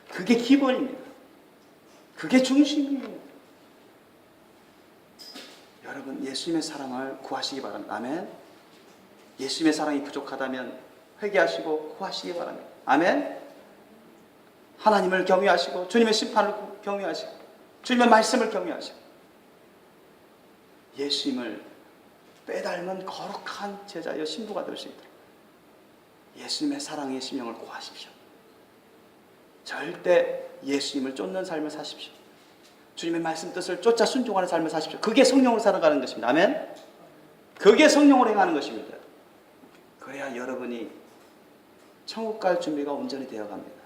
그게 기본입니다. 그게 중심이에요. 여러분, 예수님의 사랑을 구하시기 바랍니다. 아멘. 예수님의 사랑이 부족하다면 회개하시고 구하시기 바랍니다. 아멘. 하나님을 경외하시고 주님의 심판을 경외하시고 주님의 말씀을 경외하시고 예수님을 빼닮은 거룩한 제자여 신부가 될 수 있도록 예수님의 사랑의 심령을 구하십시오. 절대 예수님을 쫓는 삶을 사십시오. 주님의 말씀 뜻을 쫓아 순종하는 삶을 사십시오. 그게 성령으로 살아가는 것입니다. 아멘. 그게 성령으로 행하는 것입니다. 그래야 여러분이 천국 갈 준비가 온전히 되어갑니다.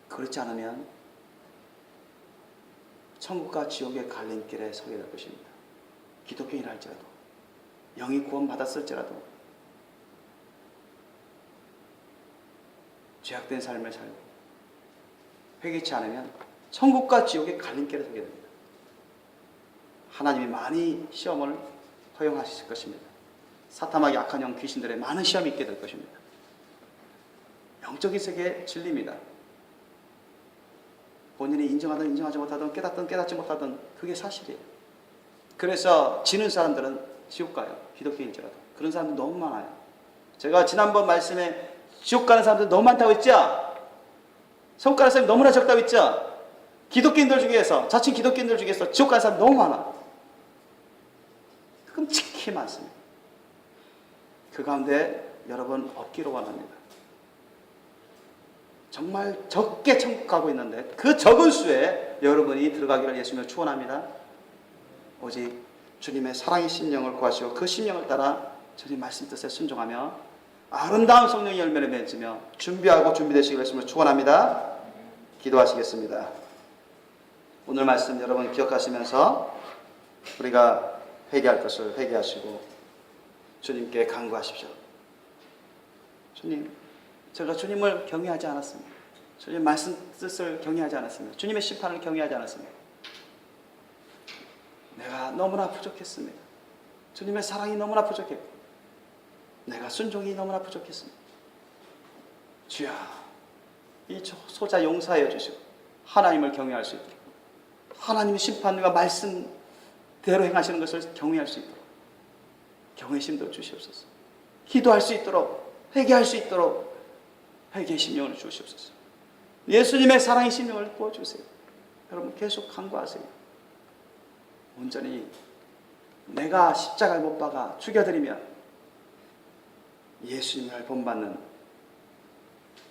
그렇지 않으면 천국과 지옥의 갈림길에 서게 될 것입니다. 기독교인 할지라도, 영이 구원 받았을지라도 죄악된 삶을 살고 회개치 않으면 천국과 지옥의 갈림길에 서게 됩니다. 하나님이 많이 시험을 허용하실 것입니다. 사탄에게 악한 영 귀신들의 많은 시험이 있게 될 것입니다. 영적인 세계의 진리입니다. 본인이 인정하든 인정하지 못하든 깨닫든 깨닫지 못하든 그게 사실이에요. 그래서 지는 사람들은 지옥 가요. 기독교인이라도. 그런 사람들 너무 많아요. 제가 지난번 말씀에 지옥 가는 사람들 너무 많다고 했죠? 천국 가는 사람이 너무나 적다고 했죠? 기독교인들 중에서, 자칭 기독교인들 중에서 지옥 가는 사람 너무 많아. 끔찍히 많습니다. 그 가운데 여러분 없기를 원합니다. 정말 적게 천국 가고 있는데 그 적은 수에 여러분이 들어가기를 예수님을 축원합니다. 오직 주님의 사랑의 심령을 구하시고 그 심령을 따라 주님 말씀 뜻에 순종하며 아름다운 성령의 열매를 맺으며 준비하고 준비되시기를 예수님을 축원합니다. 기도하시겠습니다. 오늘 말씀 여러분 기억하시면서 우리가 회개할 것을 회개하시고 주님께 간구하십시오. 주님, 제가 주님을 경외하지 않았습니다. 주님 말씀 뜻을 경외하지 않았습니다. 주님의 심판을 경외하지 않았습니다. 내가 너무나 부족했습니다. 주님의 사랑이 너무나 부족했고 내가 순종이 너무나 부족했습니다. 주여, 이 소자 용서하여 주시고 하나님을 경외할 수 있도록 하나님의 심판과 말씀대로 행하시는 것을 경외할 수 있도록 경외심도 주시옵소서. 기도할 수 있도록 회개할 수 있도록 회개의 심령을 주시옵소서. 예수님의 사랑의 심령을 부어주세요. 여러분 계속 간구하세요. 온전히 내가 십자가를 못 박아 죽여드리며 예수님을 본받는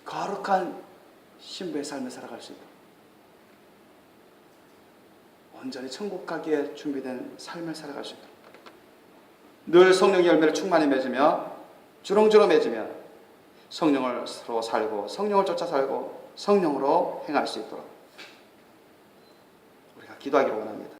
거룩한 신부의 삶을 살아갈 수 있도록 온전히 천국 가기에 준비된 삶을 살아갈 수 있도록 늘 성령의 열매를 충만히 맺으며 주렁주렁 맺으며 성령을 서로 살고 성령을 쫓아 살고 성령으로 행할 수 있도록 우리가 기도하기를 원합니다.